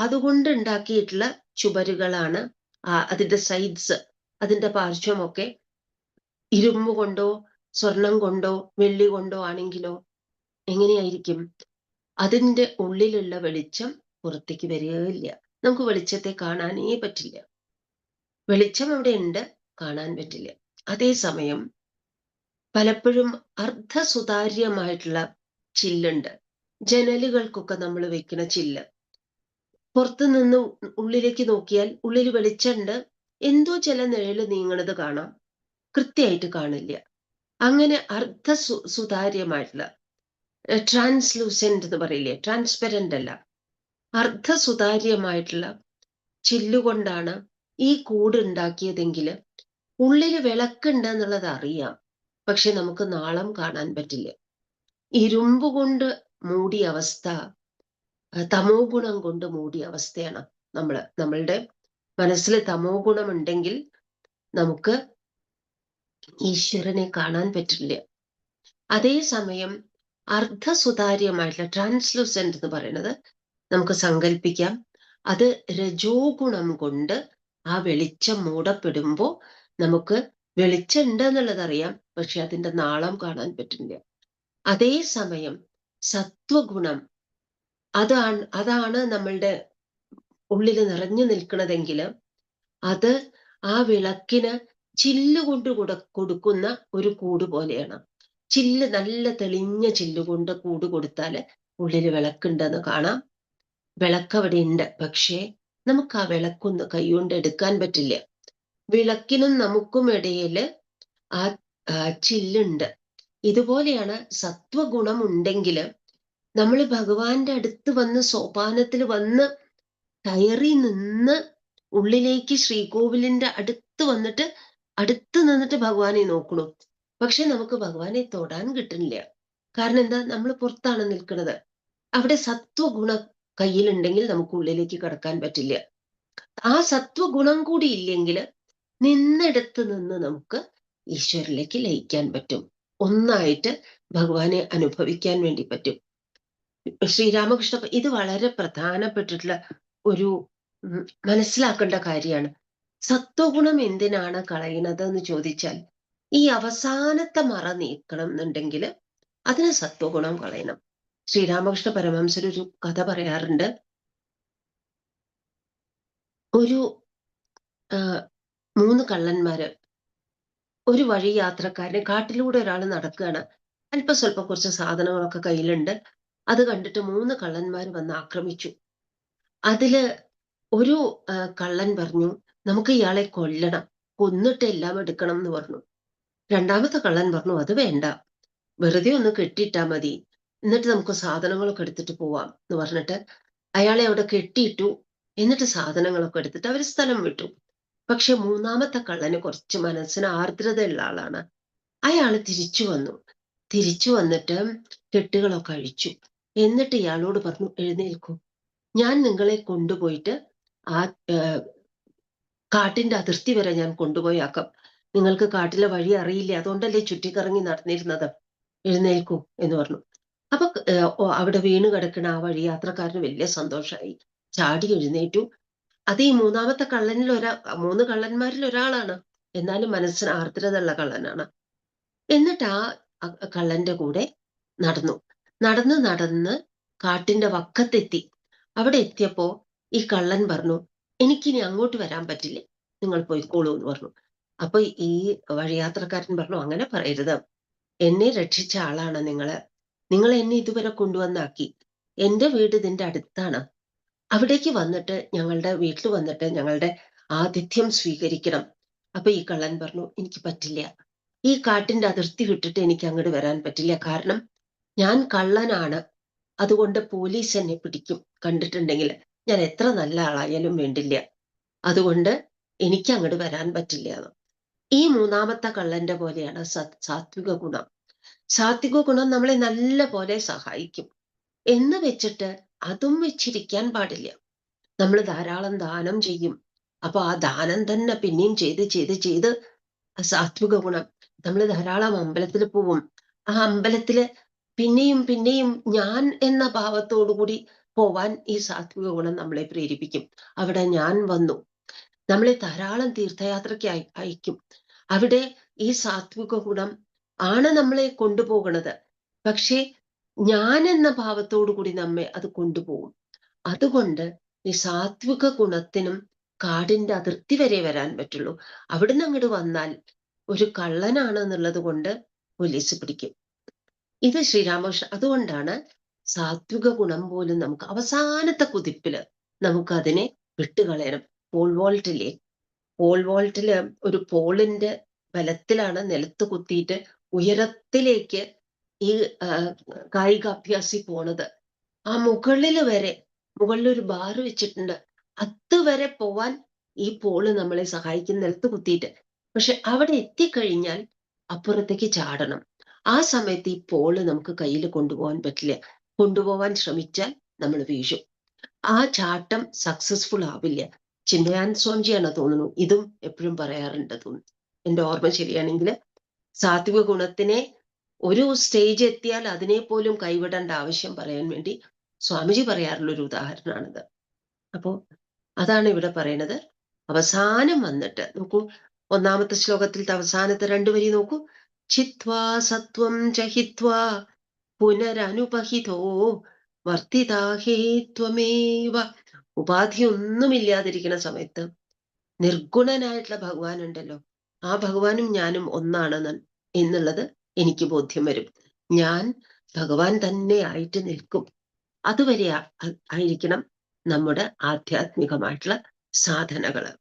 അതുകൊണ്ട് ഉണ്ടാക്കിയിട്ടുള്ള ചുവരുകളാണ്. അതിന്റെ സൈഡ്സ്, അതിന്റെ പാർശ്വമൊക്കെ ഇരുമ്പ് കൊണ്ടോ സ്വർണം കൊണ്ടോ വെള്ളി കൊണ്ടോ ആണെങ്കിലോ എങ്ങനെയായിരിക്കും? അതിന്റെ ഉള്ളിലുള്ള വെളിച്ചം പുറത്തേക്ക് വരികയില്ല. നമുക്ക് വെളിച്ചത്തെ കാണാനേ പറ്റില്ല. വെളിച്ചം അവിടെ ഉണ്ട്, കാണാൻ പറ്റില്ല. അതേസമയം പലപ്പോഴും അർദ്ധസുതാര്യമായിട്ടുള്ള ചില്ലുണ്ട്. ജനലുകൾക്കൊക്കെ നമ്മൾ വെക്കുന്ന ചില്ല്, പുറത്തു നിന്ന് ഉള്ളിലേക്ക് നോക്കിയാൽ ഉള്ളിൽ വെളിച്ചമുണ്ട്, എന്തോ ചില നിഴല് നീങ്ങണത് കാണാം, കൃത്യമായിട്ട് കാണില്ല. അങ്ങനെ സുതാര്യമായിട്ടുള്ള, ട്രാൻസ്ലൂസെന്റ് എന്ന് പറയില്ലേ, ട്രാൻസ്പെറന്റ് അല്ല, അർദ്ധസുതാര്യമായിട്ടുള്ള ചില്ലുകൊണ്ടാണ് ഈ കൂട് ഉണ്ടാക്കിയതെങ്കിൽ ഉള്ളില് വിളക്കുണ്ട് എന്നുള്ളത് അറിയാം, പക്ഷെ നമുക്ക് നാളം കാണാൻ പറ്റില്ല. ഇരുമ്പ് കൊണ്ട് മൂടിയ അവസ്ഥ തമോ ഗുണം കൊണ്ട് മൂടിയ അവസ്ഥയാണ്. നമ്മളുടെ മനസ്സിൽ തമോ ഗുണം ഉണ്ടെങ്കിൽ നമുക്ക് ഈശ്വരനെ കാണാൻ പറ്റില്ല. അതേസമയം അർദ്ധസുതാര്യമായിട്ടുള്ള ട്രാൻസ്ലൂസെന്റ് എന്ന് പറയുന്നത് നമുക്ക് സങ്കല്പിക്കാം. അത് രജോ ഗുണം കൊണ്ട് ആ വെളിച്ചം മൂടപ്പെടുമ്പോ നമുക്ക് വെളിച്ചമുണ്ട് എന്നുള്ളത് അറിയാം, പക്ഷെ അതിന്റെ നാളം കാണാൻ പറ്റില്ല. അതേസമയം സത്വഗുണം അതാണ് നമ്മളുടെ ഉള്ളിൽ നിറഞ്ഞു നിൽക്കുന്നതെങ്കിൽ അത് ആ വിളക്കിന് ചില്ലുകൊണ്ട് കൊടുക്കുന്ന ഒരു കൂട് പോലെയാണ്. നല്ല തെളിഞ്ഞ ചില്ലുകൊണ്ട് കൂട് കൊടുത്താല് ഉള്ളില് വിളക്കുണ്ടെന്ന് കാണാം. വിളക്ക് അവിടെ ഉണ്ട്, പക്ഷേ നമുക്ക് ആ വിളക്കൊന്ന് കൈകൊണ്ട് എടുക്കാൻ പറ്റില്ല. വിളക്കിനും നമുക്കും ഇടയില് ആ ചില്ലുണ്ട്. ഇതുപോലെയാണ് സത്വഗുണം ഉണ്ടെങ്കിൽ നമ്മൾ ഭഗവാന്റെ അടുത്ത് വന്ന് സോപാനത്തിൽ വന്ന് കയറി നിന്ന് ഉള്ളിലേക്ക് ശ്രീകോവിലിന്റെ അടുത്ത് നിന്നിട്ട് ഭഗവാനെ നോക്കണു. പക്ഷെ നമുക്ക് ഭഗവാനെ തൊടാൻ കിട്ടുന്നില്ല. കാരണം എന്താ? നമ്മൾ പുറത്താണ് നിൽക്കുന്നത്. അവിടെ സത്വഗുണ കയ്യിലുണ്ടെങ്കിൽ നമുക്ക് ഉള്ളിലേക്ക് കടക്കാൻ പറ്റില്ല. ആ സത്വഗുണം കൂടി ഇല്ലെങ്കിൽ നിന്നിടത്ത് നിന്ന് നമുക്ക് ഈശ്വരിലേക്ക് ലയിക്കാൻ പറ്റും, ഒന്നായിട്ട് ഭഗവാനെ അനുഭവിക്കാൻ വേണ്ടി പറ്റും. ശ്രീരാമകൃഷ്ണ ഇത് വളരെ പ്രധാനപ്പെട്ടിട്ടുള്ള ഒരു മനസ്സിലാക്കേണ്ട കാര്യമാണ്. സത്വഗുണം എന്തിനാണ് കളയുന്നത് എന്ന് ചോദിച്ചാൽ, ഈ അവസാനത്തെ മറ നീക്കണം എന്നുണ്ടെങ്കിൽ അതിന് സത്വഗുണം കളയണം. ശ്രീരാമകൃഷ്ണ പരമഹംസർ ഒരു കഥ പറയാറുണ്ട്. ഒരു 3 കള്ളന്മാര് ഒരു വഴി യാത്രക്കാരന് കാട്ടിലൂടെ ഒരാൾ നടക്കുകയാണ്. അല്പസ്വല്പം കുറച്ച് സാധനങ്ങളൊക്കെ കയ്യിലുണ്ട്. അത് കണ്ടിട്ട് 3 കള്ളന്മാർ വന്ന് ആക്രമിച്ചു. അതില് ഒരു കള്ളൻ പറഞ്ഞു, നമുക്ക് ഇയാളെ കൊല്ലണം, കൊന്നിട്ട് എല്ലാം എടുക്കണം എന്ന് പറഞ്ഞു. രണ്ടാമത്തെ കള്ളൻ പറഞ്ഞു, അത് വേണ്ട, വെറുതെ ഒന്ന് കെട്ടിയിട്ടാ മതി, എന്നിട്ട് നമുക്ക് സാധനങ്ങളൊക്കെ എടുത്തിട്ട് പോവാം എന്ന് പറഞ്ഞിട്ട് അയാളെ അവിടെ കെട്ടിയിട്ടു. എന്നിട്ട് സാധനങ്ങളൊക്കെ എടുത്തിട്ട് അവർ സ്ഥലം വിട്ടു. പക്ഷെ മൂന്നാമത്തെ കള്ളന് കുറച്ച് മനസ്സിന് ആർദ്രതയുള്ള ആളാണ്. അയാള് തിരിച്ചു വന്നു. തിരിച്ചു വന്നിട്ട് കെട്ടുകളൊക്കെ അഴിച്ചു. എന്നിട്ട് ഇയാളോട് പറഞ്ഞു, എഴുന്നേൽക്കൂ, ഞാൻ നിങ്ങളെ കൊണ്ടുപോയിട്ട് ആ കാട്ടിന്റെ അതിർത്തി വരെ ഞാൻ കൊണ്ടുപോയാക്കാം. നിങ്ങൾക്ക് കാട്ടിലെ വഴി അറിയില്ല, അതുകൊണ്ടല്ലേ ചുറ്റിക്കറങ്ങി നടന്നിരുന്നത്, എഴുന്നേൽക്കൂ എന്ന് പറഞ്ഞു. അപ്പൊ അവിടെ വീണ് കിടക്കുന്ന ആ വഴി യാത്രക്കാരന് വലിയ സന്തോഷമായി. ചാടി എഴുന്നേറ്റു. അത് ഈ മൂന്നാമത്തെ കള്ളനിൽ 3 കള്ളന്മാരിൽ ഒരാളാണ്, എന്നാലും മനസ്സിന് ആർദ്രത ഉള്ള കള്ളനാണ്. എന്നിട്ട് ആ കള്ളന്റെ കൂടെ നടന്നു. നടന്ന് നടന്ന് കാട്ടിന്റെ വക്കത്തെത്തി. അവിടെ എത്തിയപ്പോ ഈ കള്ളൻ പറഞ്ഞു, എനിക്കിനി അങ്ങോട്ട് വരാൻ പറ്റില്ല, നിങ്ങൾ പോയിക്കോളൂ എന്ന് പറഞ്ഞു. അപ്പൊ ഈ വഴിയാത്രക്കാരൻ പറഞ്ഞു, അങ്ങനെ പറയരുത്, എന്നെ രക്ഷിച്ച ആളാണ് നിങ്ങള്, നിങ്ങൾ എന്നെ ഇതുവരെ കൊണ്ടുവന്നാക്കി, എന്റെ വീട് ഇതിന്റെ അടുത്താണ്, അവിടേക്ക് വന്നിട്ട് ഞങ്ങളുടെ വീട്ടിൽ വന്നിട്ട് ഞങ്ങളുടെ ആതിഥ്യം സ്വീകരിക്കണം. അപ്പൊ ഈ കള്ളൻ പറഞ്ഞു, എനിക്ക് പറ്റില്ല, ഈ കാട്ടിന്റെ അതിർത്തി വിട്ടിട്ട് എനിക്ക് അങ്ങോട്ട് വരാൻ പറ്റില്ല, കാരണം ഞാൻ കള്ളനാണ്, അതുകൊണ്ട് പോലീസ് എന്നെ പിടിക്കും കണ്ടിട്ടുണ്ടെങ്കിൽ, ഞാൻ എത്ര നല്ല ആളായാലും വേണ്ടില്ല, അതുകൊണ്ട് എനിക്ക് അങ്ങോട്ട് വരാൻ പറ്റില്ല എന്ന്. ഈ മൂന്നാമത്തെ കള്ളന്റെ പോലെയാണ് സാത്വിക ഗുണം. സാത്വിക ഗുണം നമ്മളെ നല്ല പോലെ സഹായിക്കും എന്ന് വെച്ചിട്ട് അതും വെച്ചിരിക്കാൻ പാടില്ല. നമ്മൾ ധാരാളം ദാനം ചെയ്യും. അപ്പൊ ആ ദാനം തന്നെ പിന്നെയും ചെയ്ത് ചെയ്ത് ചെയ്ത് സാത്വിക ഗുണം. നമ്മൾ ധാരാളം അമ്പലത്തിൽ പോവും. ആ അമ്പലത്തില് പിന്നെയും പിന്നെയും ഞാൻ എന്ന ഭാവത്തോടു കൂടി പോവാൻ ഈ സാത്വിക ഗുണം നമ്മളെ പ്രേരിപ്പിക്കും. അവിടെ ഞാൻ വന്നു. നമ്മളെ ധാരാളം തീർത്ഥയാത്രയ്ക്ക് അയക്കും. അവിടെ ഈ സാത്വിക ഗുണം ആണ് നമ്മളെ കൊണ്ടുപോകുന്നത്. പക്ഷെ ഞാൻ എന്ന ഭാവത്തോടു കൂടി നമ്മെ അത് കൊണ്ടുപോകും. അതുകൊണ്ട് ഈ സാത്വിക ഗുണത്തിനും കാടിന്റെ അതിർത്തി വരെ വരാൻ പറ്റുള്ളൂ. അവിടുന്ന് അങ്ങോട്ട് വന്നാൽ ഒരു കള്ളനാണ് എന്നുള്ളത് കൊണ്ട് പോലീസ് പിടിക്കും. ഇത് ശ്രീരാമകൃഷ്ണൻ, അതുകൊണ്ടാണ് സാത്വിക ഗുണം പോലും നമുക്ക് അവസാനത്തെ കുതിപ്പില് നമുക്ക് അതിനെ വിട്ടുകളയണം. പോൾ വോൾട്ടില്ലേ, പോൾ വോൾട്ടില് ഒരു പോളിന്റെ ബലത്തിലാണ് നിലത്ത് കുത്തിയിട്ട് ഉയരത്തിലേക്ക് ഈ കായികാഭ്യാസി പോണത്. ആ മുകളിലൊരു ബാർ വെച്ചിട്ടുണ്ട്, അതുവരെ പോവാൻ ഈ പോള് നമ്മളെ സഹായിക്കും നിലത്ത് കുത്തിയിട്ട്. പക്ഷെ അവിടെ എത്തിക്കഴിഞ്ഞാൽ അപ്പുറത്തേക്ക് ചാടണം. ആ സമയത്ത് ഈ പോള് നമുക്ക് കയ്യിൽ കൊണ്ടുപോകാൻ പറ്റില്ല. കൊണ്ടുപോകാൻ ശ്രമിച്ചാൽ നമ്മൾ വീഴും. ആ ചാട്ടം സക്സസ്ഫുൾ ആവില്ല. ചിന്മയാനന്ദ സ്വാമിജിയാണ് തോന്നുന്നു ഇതും എപ്പോഴും പറയാറുണ്ട് തോന്നുന്നു, എന്റെ ഓർമ്മ ശരിയാണെങ്കിൽ. സാത്വിക ഗുണത്തിനെ ഒരു സ്റ്റേജ് എത്തിയാൽ അതിനെ പോലും കൈവിടേണ്ട ആവശ്യം പറയാൻ വേണ്ടി സ്വാമിജി പറയാറുള്ള ഒരു ഉദാഹരണമാണിത്. അപ്പോ അതാണ് ഇവിടെ പറയണത്. അവസാനം വന്നിട്ട് നോക്കൂ, ഒന്നാമത്തെ ശ്ലോകത്തിലത്തെ അവസാനത്തെ 2 വരി നോക്കൂ. ചിത്വാ സത്വം ചഹിത്വാ പുനരനുപഹിതോ വർത്തിതാഹേ ത്വമേവ. ഉപാധി ഒന്നുമില്ലാതിരിക്കുന്ന സമയത്ത് നിർഗുണനായിട്ടുള്ള ഭഗവാൻ ഉണ്ടല്ലോ, ആ ഭഗവാനും ഞാനും ഒന്നാണ് എന്നുള്ളത് എനിക്ക് ബോധ്യം വരും. ഞാൻ ഭഗവാൻ തന്നെ ആയിട്ട് നിൽക്കും. അതുവരെ ആയിരിക്കണം നമ്മുടെ ആധ്യാത്മികമായിട്ടുള്ള സാധനകള്.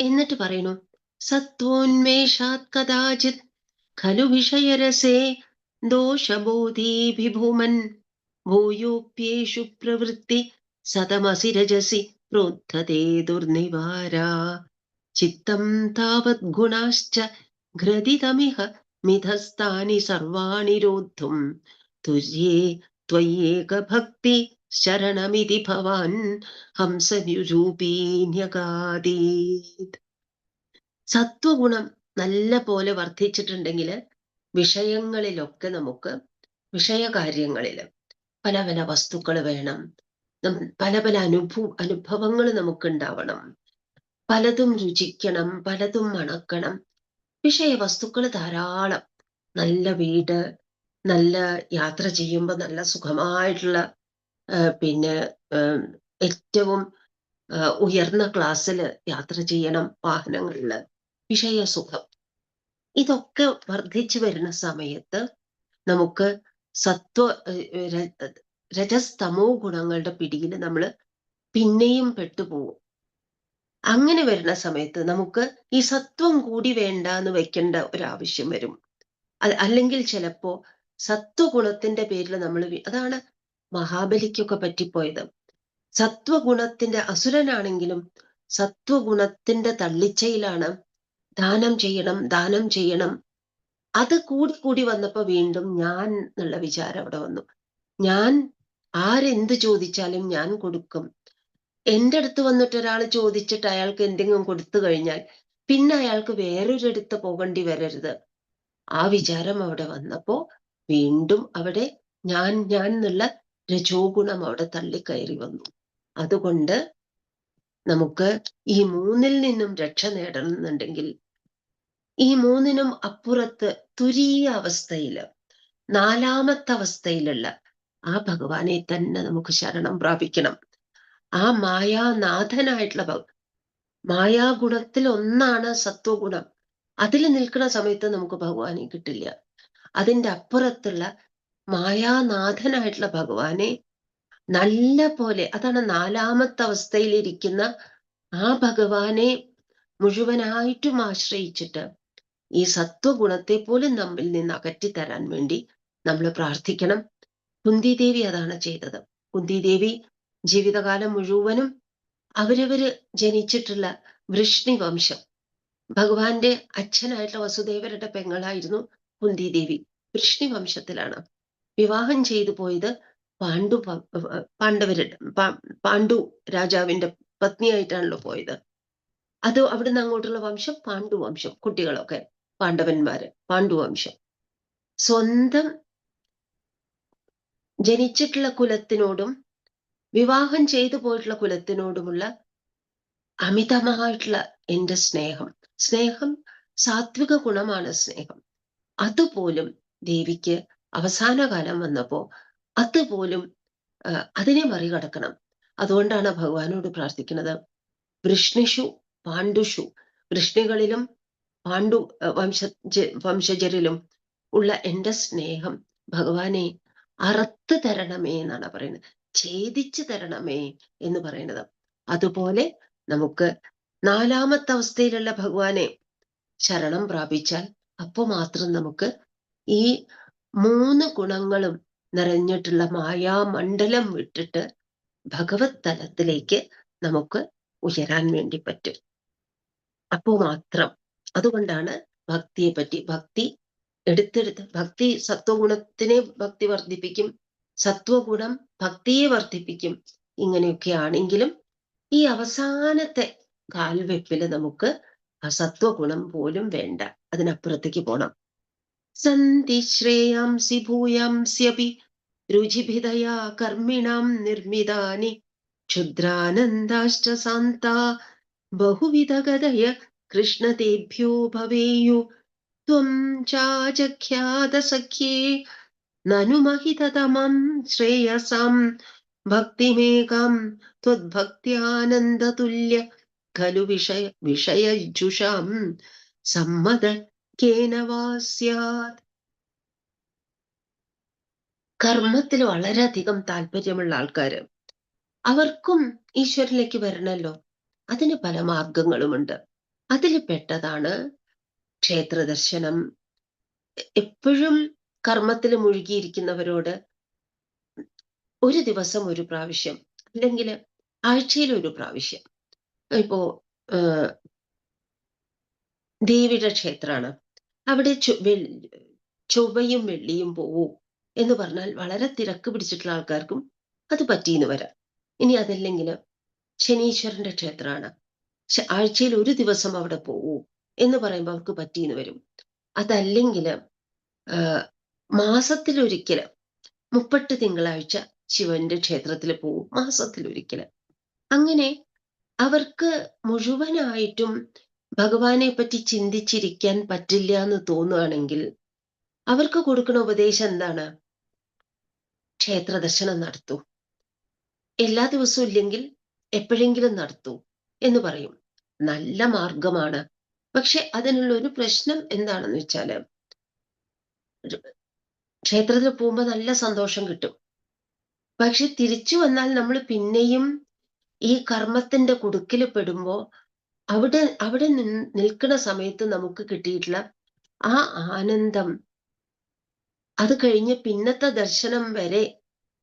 എന്നിട്ട് പറയുന്നു, സത്വോന്മേഷാത് കദാചിത് ഖലു വിഷയരസേ ദോഷബോധീഭിഭൂമൻ ഭൂയോപ്യേഷു പ്രവൃത്തി സതമസി രജസി പ്രോദ്ധതേ ദുർനിവാരാ ചിത്തം താവത് ഗുണാശ്ച ഘ്രദിതമിഹ മിഥസ്ഥാനി സർവാണി രോദ്ധും തുര്യേ ത്വയേക ഭക്തി ശരണമിതി ഭവാൻ ഹംസനിരൂപീന്യഗാദീത്. സത്വഗുണം നല്ല പോലെ വർദ്ധിച്ചിട്ടുണ്ടെങ്കിൽ വിഷയങ്ങളിലൊക്കെ നമുക്ക് വിഷയകാര്യങ്ങളിൽ പല പല വസ്തുക്കൾ വേണം, പല പല അനുഭവങ്ങൾ നമുക്ക് ഉണ്ടാവണം, പലതും രുചിക്കണം, പലതും മണക്കണം, വിഷയ വസ്തുക്കൾ ധാരാളം. നല്ല വീട്, നല്ല യാത്ര ചെയ്യുമ്പോൾ നല്ല സുഖമായിട്ടുള്ള പിന്നെ ഏറ്റവും ഉയർന്ന ക്ലാസ്സിൽ യാത്ര ചെയ്യണം വാഹനങ്ങളില്, വിഷയസുഖം. ഇതൊക്കെ വർദ്ധിച്ചു വരുന്ന സമയത്ത് നമുക്ക് സത്വ രജസ് തമോ ഗുണങ്ങളുടെ പിടിയിൽ നമ്മൾ പിന്നെയും പെട്ടുപോകും. അങ്ങനെ വരുന്ന സമയത്ത് നമുക്ക് ഈ സത്വം കൂടി വേണ്ട എന്ന് വെക്കേണ്ട ഒരാവശ്യം വരും. അല്ലെങ്കിൽ ചിലപ്പോ സത്വഗുണത്തിന്റെ പേരിൽ നമ്മൾ അതാണ് മഹാബലിക്കൊക്കെ പറ്റിപ്പോയത്. സത്വഗുണത്തിന്റെ അസുരനാണെങ്കിലും സത്വഗുണത്തിന്റെ തള്ളിച്ചയിലാണ് ദാനം ചെയ്യണം, ദാനം ചെയ്യണം. അത് കൂടി കൂടി വന്നപ്പോ വീണ്ടും ഞാൻ എന്നുള്ള വിചാരം അവിടെ വന്നു. ഞാൻ ആരെന്ത് ചോദിച്ചാലും ഞാൻ കൊടുക്കും. എന്റെ അടുത്ത് വന്നിട്ട് ഒരാൾ ചോദിച്ചിട്ട് അയാൾക്ക് എന്തെങ്കിലും കൊടുത്തു കഴിഞ്ഞാൽ പിന്നെ അയാൾക്ക് വേറൊരിടത്ത് പോകേണ്ടി വരരുത്. ആ വിചാരം അവിടെ വന്നപ്പോ വീണ്ടും അവിടെ ഞാൻ എന്നുള്ള രജോ ഗുണം അവിടെ തള്ളിക്കയറി വന്നു. അതുകൊണ്ട് നമുക്ക് ഈ മൂന്നിൽ നിന്നും രക്ഷ നേടണമെന്നുണ്ടെങ്കിൽ ഈ മൂന്നിനും അപ്പുറത്ത് തുരീയ അവസ്ഥയില് നാലാമത്തെ അവസ്ഥയിലുള്ള ആ ഭഗവാനെ തന്നെ നമുക്ക് ശരണം പ്രാപിക്കണം. ആ മായാനാഥനായിട്ടുള്ള മായാഗുണത്തിൽ ഒന്നാണ് സത്വഗുണം. അതിൽ നിൽക്കുന്ന സമയത്ത് നമുക്ക് ഭഗവാനെ കിട്ടില്ല. അതിൻ്റെ അപ്പുറത്തുള്ള മായാനാഥനായിട്ടുള്ള ഭഗവാനെ നല്ല പോലെ, അതാണ് നാലാമത്തെ അവസ്ഥയിലിരിക്കുന്ന ആ ഭഗവാനെ മുഴുവനായിട്ടും ആശ്രയിച്ചിട്ട് ഈ സത്വഗുണത്തെ പോലും നമ്മിൽ നിന്ന് അകറ്റിത്തരാൻ വേണ്ടി നമ്മൾ പ്രാർത്ഥിക്കണം. കുന്തിദേവി അതാണ് ചെയ്തത്. കുന്തിദേവി ജീവിതകാലം മുഴുവനും അവരവര് ജനിച്ചിട്ടുള്ള വൃഷ്ണി വംശം, ഭഗവാന്റെ അച്ഛനായിട്ടുള്ള വസുദേവരുടെ പെങ്ങളായിരുന്നു കുന്തിദേവി. വൃഷ്ണി വംശത്തിലാണ് വിവാഹം ചെയ്തു പോയത്. പാണ്ഡു രാജാവിന്റെ പത്നിയായിട്ടാണല്ലോ പോയത്. അത് അവിടുന്ന് അങ്ങോട്ടുള്ള വംശം പാണ്ഡുവംശം, കുട്ടികളൊക്കെ പാണ്ഡവന്മാര്, പാണ്ഡുവംശം. സ്വന്തം ജനിച്ചിട്ടുള്ള കുലത്തിനോടും വിവാഹം ചെയ്തു പോയിട്ടുള്ള കുലത്തിനോടുമുള്ള അമിതമായിട്ടുള്ള എന്റെ സ്നേഹം സാത്വിക ഗുണമാണ് സ്നേഹം. അതുപോലും ദേവിക്ക് അവസാന കാലം വന്നപ്പോ അതുപോലും അതിനെ മറികടക്കണം. അതുകൊണ്ടാണ് ഭഗവാനോട് പ്രാർത്ഥിക്കുന്നത്, വൃഷ്ണിഷു പാണ്ഡുഷു, വൃഷ്ണികളിലും പാണ്ഡു വംശജരിലും ഉള്ള എന്റെ സ്നേഹം ഭഗവാനെ അറുത്ത് തരണമേ എന്നാണ് പറയുന്നത്, ഛേദിച്ചു തരണമേ എന്ന് പറയുന്നത്. അതുപോലെ നമുക്ക് നാലാമത്തെ അവസ്ഥയിലുള്ള ഭഗവാനെ ശരണം പ്രാപിച്ചാൽ അപ്പൊ മാത്രം നമുക്ക് ഈ മൂന്ന് ഗുണങ്ങളും നിറഞ്ഞിട്ടുള്ള മായാമണ്ഡലം വിട്ടിട്ട് ഭഗവത് തലത്തിലേക്ക് നമുക്ക് ഉയരാൻ വേണ്ടി പറ്റും. അപ്പോ മാത്രം. അതുകൊണ്ടാണ് ഭക്തിയെ പറ്റി, ഭക്തി സത്വഗുണത്തിനെ ഭക്തി വർദ്ധിപ്പിക്കും, സത്വഗുണം ഭക്തിയെ വർദ്ധിപ്പിക്കും. ഇങ്ങനെയൊക്കെ ആണെങ്കിലും ഈ അവസാനത്തെ കാൽവെപ്പില് നമുക്ക് ആ സത്വഗുണം പോലും വേണ്ട, അതിനപ്പുറത്തേക്ക് പോണം. സന്ധി ശ്രേയാംസി ഭൂയാംസ്യപി രുചിഭിതയാ കർമ്മിണാം നിർമ്മിതാനി ക്ഷുദ്രാനന്ദാശ്ച സാന്താ ബഹുവിധഗതയ കൃഷ്ണതേഭ്യോ ഭവേയു ത്വം ചാജഖ്യാതസഖ്യേ നനു മഹിതതമം ശ്രേയസാം ഭക്തിമേകാം ത്വദ്ഭക്ത്യാനന്ദതുല്യ ഖലു വിഷയജുഷാം സമ്മത കേന വാ സ്യാത്. കർമ്മത്തിൽ വളരെയധികം താല്പര്യമുള്ള ആൾക്കാര്, അവർക്കും ഈശ്വരനിലേക്ക് വരണല്ലോ. അതിന് പല മാർഗങ്ങളുമുണ്ട്. അതിൽ പെട്ടതാണ് ക്ഷേത്ര ദർശനം. എപ്പോഴും കർമ്മത്തിൽ മുഴുകിയിരിക്കുന്നവരോട് ഒരു ദിവസം ഒരു പ്രാവശ്യം, അല്ലെങ്കിൽ ആഴ്ചയിൽ ഒരു പ്രാവശ്യം, ഇപ്പോ ദേവിയുടെ ക്ഷേത്രമാണ്, അവിടെ ചൊവ്വയും വെള്ളിയും പോവൂ എന്ന് പറഞ്ഞാൽ വളരെ തിരക്ക് പിടിച്ചിട്ടുള്ള ആൾക്കാർക്കും അത് പറ്റിയെന്ന് വരാം. ഇനി അതല്ലെങ്കിൽ ശനീശ്വരന്റെ ക്ഷേത്രമാണ്, ആഴ്ചയിൽ ഒരു ദിവസം അവിടെ പോവൂ എന്ന് പറയുമ്പോൾ അവർക്ക് പറ്റിയെന്ന് വരും. അതല്ലെങ്കിൽ മാസത്തിലൊരിക്കൽ 30 തിങ്കളാഴ്ച ശിവന്റെ ക്ഷേത്രത്തിൽ പോവും, മാസത്തിലൊരിക്കൽ. അങ്ങനെ അവർക്ക് മുഴുവനായിട്ടും ഭഗവാനെ പറ്റി ചിന്തിച്ചിരിക്കാൻ പറ്റില്ല എന്ന് തോന്നുകയാണെങ്കിൽ അവർക്ക് കൊടുക്കുന്ന ഉപദേശം എന്താണ്? ക്ഷേത്ര ദർശനം നടത്തൂ, എല്ലാ ദിവസവും ഇല്ലെങ്കിൽ എപ്പോഴെങ്കിലും നടത്തൂ എന്ന് പറയും. നല്ല മാർഗമാണ്. പക്ഷെ അതിനുള്ള ഒരു പ്രശ്നം എന്താണെന്ന് വെച്ചാല്, ക്ഷേത്രത്തിൽ പോകുമ്പോൾ നല്ല സന്തോഷം കിട്ടും. പക്ഷെ തിരിച്ചു വന്നാൽ നമ്മൾ പിന്നെയും ഈ കർമ്മത്തിന്റെ കുടുക്കിൽ പെടുമ്പോ അവിടെ അവിടെ നിൽക്കുന്ന സമയത്ത് നമുക്ക് കിട്ടിയിട്ടുള്ള ആ ആനന്ദം, അത് കഴിഞ്ഞ് പിന്നത്തെ ദർശനം വരെ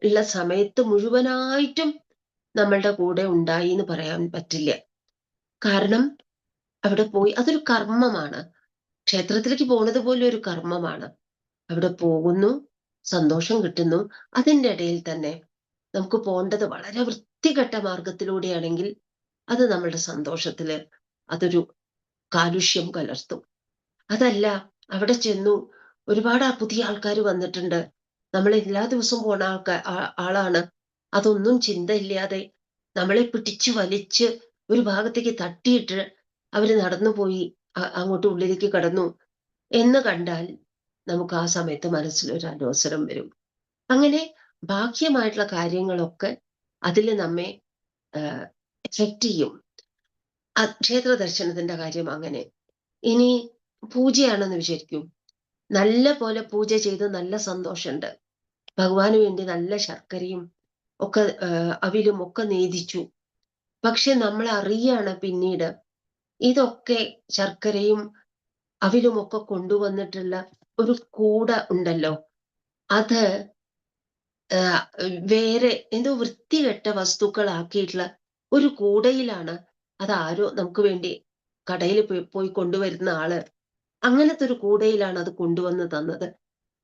ഉള്ള സമയത്ത് മുഴുവനായിട്ടും നമ്മളുടെ കൂടെ ഉണ്ടായി എന്ന് പറയാൻ പറ്റില്ല. കാരണം അവിടെ പോയി അതൊരു കർമ്മമാണ്. ക്ഷേത്രത്തിലേക്ക് പോകുന്നത് പോലെ ഒരു കർമ്മമാണ്. അവിടെ പോകുന്നു, സന്തോഷം കിട്ടുന്നു. അതിൻ്റെ ഇടയിൽ തന്നെ നമുക്ക് പോകേണ്ടത് വളരെ വൃത്തികെട്ട മാർഗത്തിലൂടെയാണെങ്കിൽ അത് നമ്മളുടെ സന്തോഷത്തില് അതൊരു കാലുഷ്യം കലർത്തും. അതല്ല, അവിടെ ചെന്നു ഒരുപാട് പുതിയ ആൾക്കാർ വന്നിട്ടുണ്ട്, നമ്മൾ എല്ലാ ദിവസവും പോണ ആളാണ്, അതൊന്നും ചിന്തയില്ലാതെ നമ്മളെ പിടിച്ചു വലിച്ച് ഒരു ഭാഗത്തേക്ക് തട്ടിയിട്ട് അവര് നടന്നുപോയി അങ്ങോട്ട് ഉള്ളിലേക്ക് കടന്നു എന്ന് കണ്ടാൽ നമുക്ക് ആ സമയത്ത് മനസ്സിലൊരു അലോസരം വരും. അങ്ങനെ ബാഹ്യമായിട്ടുള്ള കാര്യങ്ങളൊക്കെ അതിൽ നമ്മെ എഫക്റ്റ് ചെയ്യും. ക്ഷേത്ര ദർശനത്തിന്റെ കാര്യം അങ്ങനെ. ഇനി പൂജയാണെന്ന് വിചാരിക്കും. നല്ല പോലെ പൂജ ചെയ്ത് നല്ല സന്തോഷമുണ്ട്, ഭഗവാന് വേണ്ടി നല്ല ശർക്കരയും ഒക്കെ അവിലും ഒക്കെ നേദിച്ചു. പക്ഷെ നമ്മൾ അറിയാണ് പിന്നീട് ഇതൊക്കെ ശർക്കരയും അവിലുമൊക്കെ കൊണ്ടുവന്നിട്ടുള്ള ഒരു കൂട ഉണ്ടല്ലോ, അത് വേറെ എന്തോ വൃത്തികെട്ട വസ്തുക്കളാക്കിയിട്ടുള്ള ഒരു കൂടയിലാണ് അത് ആരോ നമുക്ക് വേണ്ടി കടയിൽ പോയി കൊണ്ടുവരുന്ന ആള് അങ്ങനത്തെ ഒരു കൂടയിലാണ് അത് കൊണ്ടുവന്ന് തന്നത്.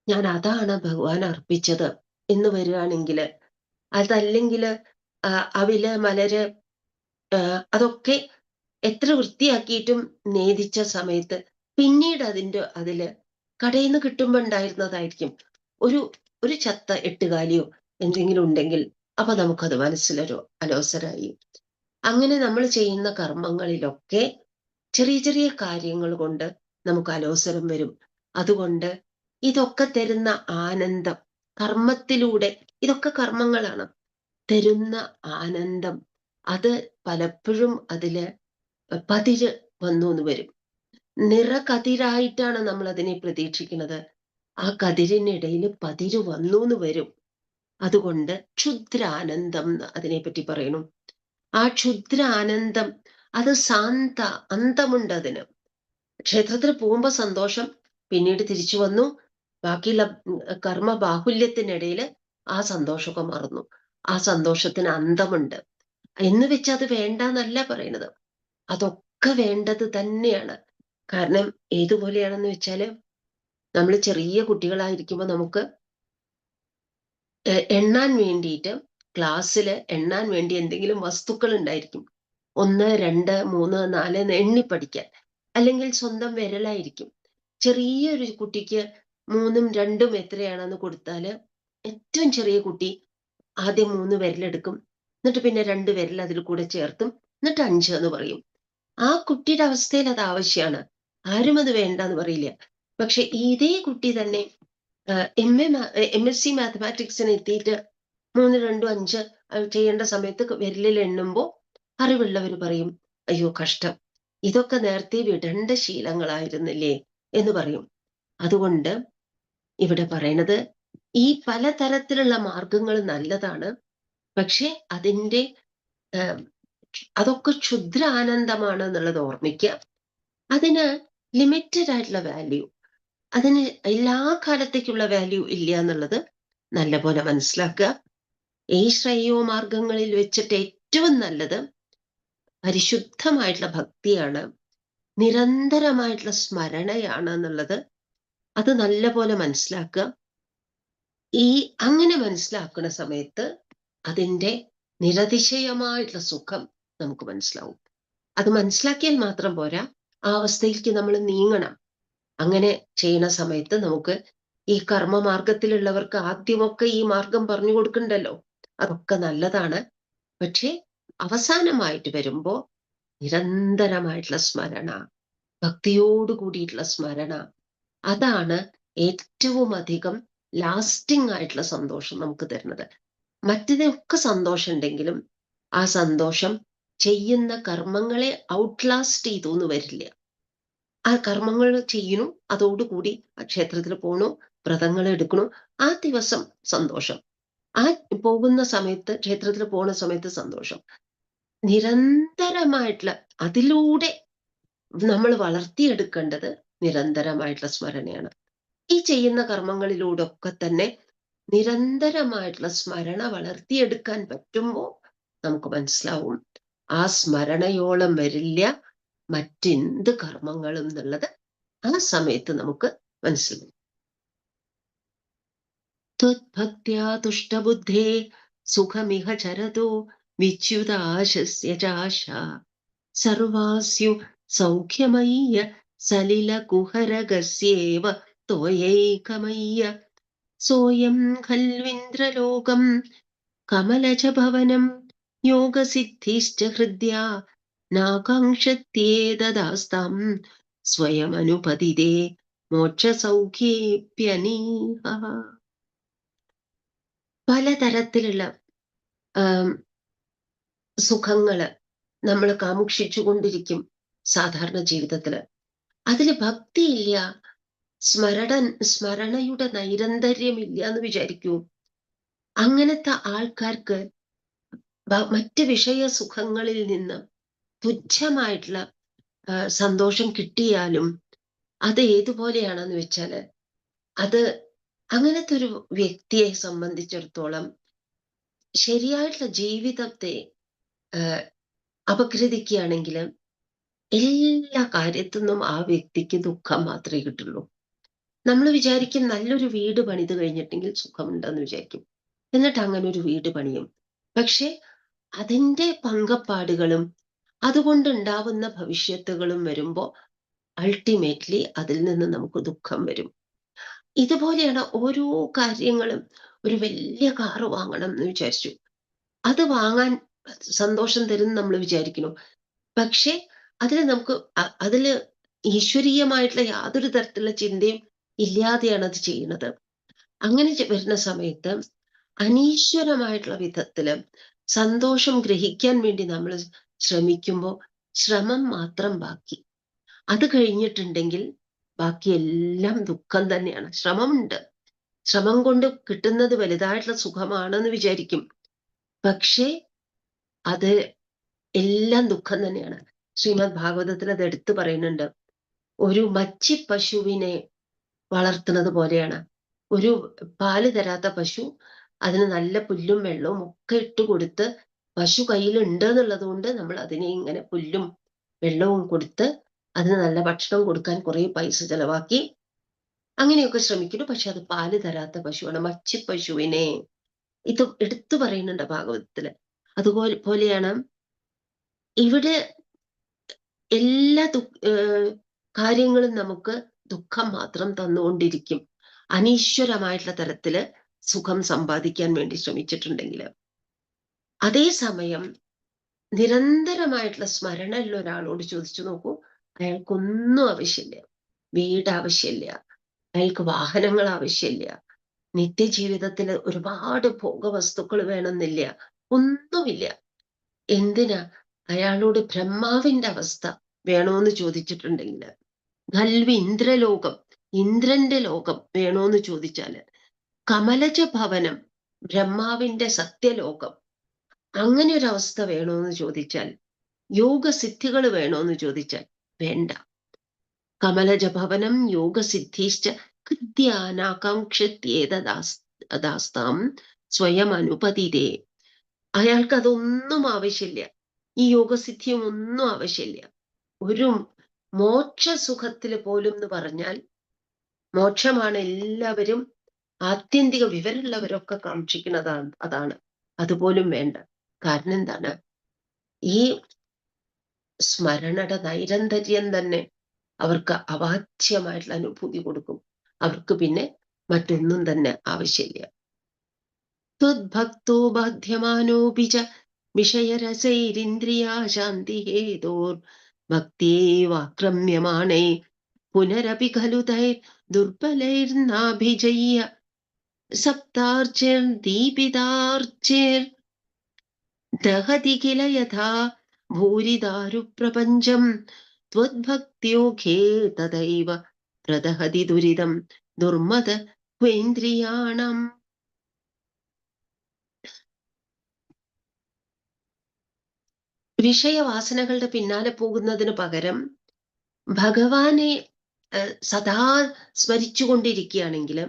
ഞാൻ അതാണ് ഭഗവാൻ അർപ്പിച്ചത് എന്ന് വരികയാണെങ്കിൽ, അതല്ലെങ്കിൽ അവില് മലര് അതൊക്കെ എത്ര വൃത്തിയാക്കിയിട്ടും നേദിച്ച സമയത്ത് പിന്നീട് അതില് കടയിൽ നിന്ന് കിട്ടുമ്പോ ഉണ്ടായിരുന്നതായിരിക്കും ഒരു ഒരു ചത്ത എട്ടുകാലിയോ എന്തെങ്കിലും ഉണ്ടെങ്കിൽ അപ്പൊ നമുക്കത് മനസ്സിലൊരു അലോസരായി. അങ്ങനെ നമ്മൾ ചെയ്യുന്ന കർമ്മങ്ങളിലൊക്കെ ചെറിയ ചെറിയ കാര്യങ്ങൾ കൊണ്ട് നമുക്ക് അലോസരം വരും. അതുകൊണ്ട് ഇതൊക്കെ തരുന്ന ആനന്ദം, കർമ്മത്തിലൂടെ, ഇതൊക്കെ കർമ്മങ്ങളാണ്, തരുന്ന ആനന്ദം അത് പലപ്പോഴും അതില് പതിര് വന്നു എന്ന് വരും. നിറകതിരായിട്ടാണ് നമ്മൾ അതിനെ പ്രതീക്ഷിക്കുന്നത്. ആ കതിരിനിടയിൽ പതിര് വന്നു എന്ന് വരും. അതുകൊണ്ട് ക്ഷുദ്രാനന്ദം അതിനെപ്പറ്റി പറയണു. ആ ക്ഷുദ്രാനന്ദം അത് അന്തമുണ്ട് അതിന്. ക്ഷേത്രത്തിൽ പോകുമ്പോ സന്തോഷം, പിന്നീട് തിരിച്ചു വന്നു, ബാക്കിയുള്ള കർമ്മ ബാഹുല്യത്തിനിടയിൽ ആ സന്തോഷമൊക്കെ മറന്നു. ആ സന്തോഷത്തിന് അന്തമുണ്ട് എന്ന് വെച്ച് അത് വേണ്ടെന്നല്ല പറയണത്, അതൊക്കെ വേണ്ടത് തന്നെയാണ്. കാരണം ഏതുപോലെയാണെന്ന് വെച്ചാല്, നമ്മൾ ചെറിയ കുട്ടികളായിരിക്കുമ്പോൾ നമുക്ക് എണ്ണാൻ വേണ്ടിയിട്ട് ക്ലാസ്സിൽ എണ്ണാൻ വേണ്ടി എന്തെങ്കിലും വസ്തുക്കൾ ഉണ്ടായിരിക്കും. 1, 2, 3, 4 എന്ന് എണ്ണി പഠിക്കാൻ. അല്ലെങ്കിൽ സ്വന്തം വിരലായിരിക്കും. ചെറിയൊരു കുട്ടിക്ക് 3ഉം 2ഉം എത്രയാണെന്ന് കൊടുത്താല് ഏറ്റവും ചെറിയ കുട്ടി ആദ്യം 3 വിരലെടുക്കും, എന്നിട്ട് പിന്നെ 2 വിരൽ അതിൽ കൂടെ ചേർത്തും, എന്നിട്ട് 5 എന്ന് പറയും. ആ കുട്ടിയുടെ അവസ്ഥയിൽ അത് ആവശ്യമാണ്, ആരും അത് വേണ്ടെന്ന് പറയില്ല. പക്ഷെ ഇതേ കുട്ടി തന്നെ MSc മാത്തമാറ്റിക്സിന് എത്തിയിട്ട് 3, 2, 5 ചെയ്യേണ്ട സമയത്ത് വിരലിൽ എണ്ണുമ്പോൾ അറിവുള്ളവർ പറയും, അയ്യോ കഷ്ടം, ഇതൊക്കെ നേരത്തെ വിടേണ്ട ശീലങ്ങളായിരുന്നില്ലേ എന്ന് പറയും. അതുകൊണ്ട് ഇവിടെ പറയണത് ഈ പലതരത്തിലുള്ള മാർഗങ്ങൾ നല്ലതാണ്. പക്ഷെ അതിൻ്റെ അതൊക്കെ ക്ഷുദ്ര ആനന്ദമാണ് എന്നുള്ളത് ഓർമ്മിക്കുക. അതിന് ലിമിറ്റഡ് ആയിട്ടുള്ള വാല്യൂ, അതിന് എല്ലാ കാലത്തേക്കുള്ള വാല്യൂ ഇല്ല എന്നുള്ളത് നല്ലപോലെ മനസ്സിലാക്കുക. ഈ ശ്രേയോ മാർഗങ്ങളിൽ വെച്ചിട്ട് ഏറ്റവും നല്ലത് പരിശുദ്ധമായിട്ടുള്ള ഭക്തിയാണ്, നിരന്തരമായിട്ടുള്ള സ്മരണയാണ് എന്നുള്ളത് അത് നല്ലപോലെ മനസ്സിലാക്കുക. ഈ അങ്ങനെ മനസ്സിലാക്കുന്ന സമയത്ത് അതിൻ്റെ നിരതിശയമായിട്ടുള്ള സുഖം നമുക്ക് മനസ്സിലാവും. അത് മനസ്സിലാക്കിയാൽ മാത്രം പോരാ, ആ അവസ്ഥയിലേക്ക് നമ്മൾ നീങ്ങണം. അങ്ങനെ ചെയ്യുന്ന സമയത്ത് നമുക്ക് ഈ കർമ്മമാർഗത്തിലുള്ളവർക്ക് ആദ്യമൊക്കെ ഈ മാർഗം പറഞ്ഞു കൊടുക്കണ്ടല്ലോ, അതൊക്കെ നല്ലതാണ്. പക്ഷേ അവസാനമായിട്ട് വരുമ്പോ നിരന്തരമായിട്ടുള്ള സ്മരണ, ഭക്തിയോട് കൂടിയിട്ടുള്ള സ്മരണ, അതാണ് ഏറ്റവും അധികം ലാസ്റ്റിംഗ് ആയിട്ടുള്ള സന്തോഷം നമുക്ക് തരുന്നത്. മറ്റതിനൊക്കെ സന്തോഷം ഉണ്ടെങ്കിലും ആ സന്തോഷം ചെയ്യുന്ന കർമ്മങ്ങളെ ഔട്ട്ലാസ്റ്റ് ചെയ്തു എന്ന് വരില്ല. ആ കർമ്മങ്ങൾ ചെയ്യുന്നു, അതോടുകൂടി ആ ക്ഷേത്രത്തിൽ പോണു, വ്രതങ്ങൾ എടുക്കണു. ആ ദിവസം സന്തോഷം. ആ പോകുന്ന സമയത്ത്, ക്ഷേത്രത്തിൽ പോകുന്ന സമയത്ത് സന്തോഷം. നിരന്തരമായിട്ടുള്ള അതിലൂടെ നമ്മൾ വളർത്തിയെടുക്കേണ്ടത് നിരന്തരമായിട്ടുള്ള സ്മരണയാണ്. ഈ ചെയ്യുന്ന കർമ്മങ്ങളിലൂടെ ഒക്കെ തന്നെ നിരന്തരമായിട്ടുള്ള സ്മരണ വളർത്തിയെടുക്കാൻ പറ്റുമ്പോൾ നമുക്ക് മനസ്സിലാവും ആ സ്മരണയോളം വരില്ല മറ്റെന്ത് കർമ്മങ്ങളും എന്നുള്ളത് ആ സമയത്ത് നമുക്ക് മനസ്സിലാവും. ത്വദ്ഭക്ത്യാ തുഷ്ടബുദ്ധേ സുഖമിഹ ചരതോ വിച്യുതാശസ്യ ചാശാ സർവാസ്യു സൗഖ്യമയ്യ സലിലകുഹരഗസ്യേവ തോയൈകമയ്യ സോയം ഖൽവിന്ദ്രലോകം കമലജഭവനം യോഗസിദ്ധിശ്ച ഹൃദ്യാ നാകാംക്ഷത്യേതദാസ്താം സ്വയമനുപതിതേ മോക്ഷസൗഖ്യേപ്യനീഹ. പലതരത്തിലുള്ള സുഖങ്ങള് നമ്മൾ കാമുക്ഷിച്ചു കൊണ്ടിരിക്കും സാധാരണ ജീവിതത്തില്. അതില് ഭക്തിയില്ല, സ്മരണയുടെ നൈരന്തര്യമില്ല എന്ന് വിചാരിക്കൂ. അങ്ങനത്തെ ആൾക്കാർക്ക് മറ്റ് വിഷയ സുഖങ്ങളിൽ നിന്ന് തുച്ഛമായിട്ടുള്ള സന്തോഷം കിട്ടിയാലും അത് ഏതുപോലെയാണെന്ന് വെച്ചാല്, അത് അങ്ങനത്തെ ഒരു വ്യക്തിയെ സംബന്ധിച്ചിടത്തോളം ശരിയായിട്ടുള്ള ജീവിതത്തെ അപഗ്രഥിക്കുകയാണെങ്കിൽ എല്ലാ കാര്യത്തു നിന്നും ആ വ്യക്തിക്ക് ദുഃഖം മാത്രമേ കിട്ടുള്ളൂ. നമ്മൾ വിചാരിക്കും നല്ലൊരു വീട് പണിത് കഴിഞ്ഞിട്ടെങ്കിൽ സുഖമുണ്ടെന്ന് വിചാരിക്കും. എന്നിട്ട് അങ്ങനെ ഒരു വീട് പണിയും. പക്ഷെ അതിൻ്റെ പങ്കപ്പാടുകളും അതുകൊണ്ടുണ്ടാവുന്ന ഭവിഷ്യത്തുകളും വരുമ്പോൾ അൾട്ടിമേറ്റ്ലി അതിൽ നിന്ന് നമുക്ക് ദുഃഖം വരും. ഇതുപോലെയാണ് ഓരോ കാര്യങ്ങളും. ഒരു വലിയ കാറ് വാങ്ങണം എന്ന് വിചാരിച്ചു, അത് വാങ്ങാൻ സന്തോഷം തരും നമ്മൾ വിചാരിക്കുന്നു. പക്ഷെ അതില് ഈശ്വരീയമായിട്ടുള്ള യാതൊരു തരത്തിലുള്ള ചിന്തയും ഇല്ലാതെയാണ് അത് ചെയ്യുന്നത്. അങ്ങനെ വരുന്ന സമയത്ത് അനീശ്വരമായിട്ടുള്ള വിധത്തില് സന്തോഷം ഗ്രഹിക്കാൻ വേണ്ടി നമ്മൾ ശ്രമിക്കുമ്പോൾ ശ്രമം മാത്രം ബാക്കി. അത് കഴിഞ്ഞിട്ടുണ്ടെങ്കിൽ ബാക്കി എല്ലാം ദുഃഖം തന്നെയാണ്. ശ്രമമുണ്ട്, ശ്രമം കൊണ്ട് കിട്ടുന്നത് വലുതായിട്ടുള്ള സുഖമാണെന്ന് വിചാരിക്കും. പക്ഷേ അത് എല്ലാം ദുഃഖം തന്നെയാണ്. ശ്രീമദ് ഭാഗവതത്തിൽ അത് എടുത്തു പറയുന്നുണ്ട്. ഒരു മച്ചി പശുവിനെ വളർത്തുന്നത് പോലെയാണ്. ഒരു പാല് തരാത്ത പശു, അതിന് നല്ല പുല്ലും വെള്ളവും ഒക്കെ ഇട്ട് കൊടുത്ത്, പശു കയ്യിലുണ്ട് എന്നുള്ളത് കൊണ്ട് നമ്മൾ അതിനെ ഇങ്ങനെ പുല്ലും വെള്ളവും കൊടുത്ത് അതിന് നല്ല ഭക്ഷണം കൊടുക്കാൻ കുറെ പൈസ ചെലവാക്കി അങ്ങനെയൊക്കെ ശ്രമിക്കുന്നു. പക്ഷെ അത് പാല് തരാത്ത പശുവാണ്, മച്ചി പശുവിനെ. ഇത് എടുത്തു പറയുന്നുണ്ട് ഭാഗവതത്തില്. പോലെയാണ് ഇവിടെ എല്ലാ കാര്യങ്ങളും നമുക്ക് ദുഃഖം മാത്രം തന്നുകൊണ്ടിരിക്കും, അനീശ്വരമായിട്ടുള്ള തരത്തില് സുഖം സമ്പാദിക്കാൻ വേണ്ടി ശ്രമിച്ചിട്ടുണ്ടെങ്കിൽ. അതേസമയം നിരന്തരമായിട്ടുള്ള സ്മരണ ഉള്ള ഒരാളോട് ചോദിച്ചു നോക്കൂ, അയാൾക്കൊന്നും ആവശ്യമില്ല. വീട് ആവശ്യമില്ല, അയാൾക്ക് വാഹനങ്ങൾ ആവശ്യമില്ല, നിത്യജീവിതത്തിൽ ഒരുപാട് ഭോഗവസ്തുക്കൾ വേണമെന്നില്ല, ഒന്നുമില്ല. എന്തിനാ അയാളോട് ബ്രഹ്മാവിന്റെ അവസ്ഥ വേണോന്ന് ചോദിച്ചിട്ടുണ്ടെങ്കിൽ, ഖൽവി ഇന്ദ്രലോകം, ഇന്ദ്രന്റെ ലോകം വേണോന്ന് ചോദിച്ചാല്, കമലജ ഭവനം, ബ്രഹ്മാവിന്റെ സത്യലോകം, അങ്ങനെ ഒരു അവസ്ഥ വേണോന്ന് ചോദിച്ചാൽ, യോഗസിദ്ധികൾ വേണോന്ന് ചോദിച്ചാൽ വേണ്ട. കമലജ ഭവനം യോഗസിദ്ധിശ്ച കൃത്യാനാകാംക്ഷത്യേതദാസ്താം സ്വയം അനുപതിരേ. അയാൾക്ക് അതൊന്നും ആവശ്യമില്ല, ഈ യോഗസിദ്ധിയും ഒന്നും ആവശ്യമില്ല. ഒരു മോക്ഷസുഖത്തിൽ പോലും എന്ന് പറഞ്ഞാൽ, മോക്ഷമാണ് എല്ലാവരും ആത്യന്തിക വിവരമുള്ളവരൊക്കെ കാക്ഷിക്കുന്നതാണ്, അതാണ്. അതുപോലും വേണ്ട. കാരണം എന്താണ്? ഈ സ്മരണയുടെ നൈരന്തര്യം തന്നെ അവർക്ക് അവാച്യമായിട്ടുള്ള അനുഭൂതി കൊടുക്കും. അവർക്ക് പിന്നെ മറ്റൊന്നും തന്നെ ആവശ്യമില്ല. ത്വദ്ഭക്തോ ബാധ്യമാനോപി ച വിഷയരസൈരിന്ദ്രിയാശാന്തി ഹേതോർ ഭക്തിയേവാക്രമ്യമാണേ പുനരപി ഖലു തൈർ ദുർബലൈർനാഭിജയ്യ സപ്താർച്ചിർ ദീപിതാർച്ചിർ ദഹതി കില യഥാ ഭൂരിദാരു പ്രപഞ്ചം ത്വദ്ഭക്തിയോഗേ തദൈവ പ്രദഹതി ദുരിതം ദുർമദ ത്വേന്ദ്രിയാണം വിഷയവാസനകളുടെ പിന്നാലെ പോകുന്നതിന് പകരം ഭഗവാനെ സദാ സ്മരിച്ചുകൊണ്ടിരിക്കുകയാണെങ്കിൽ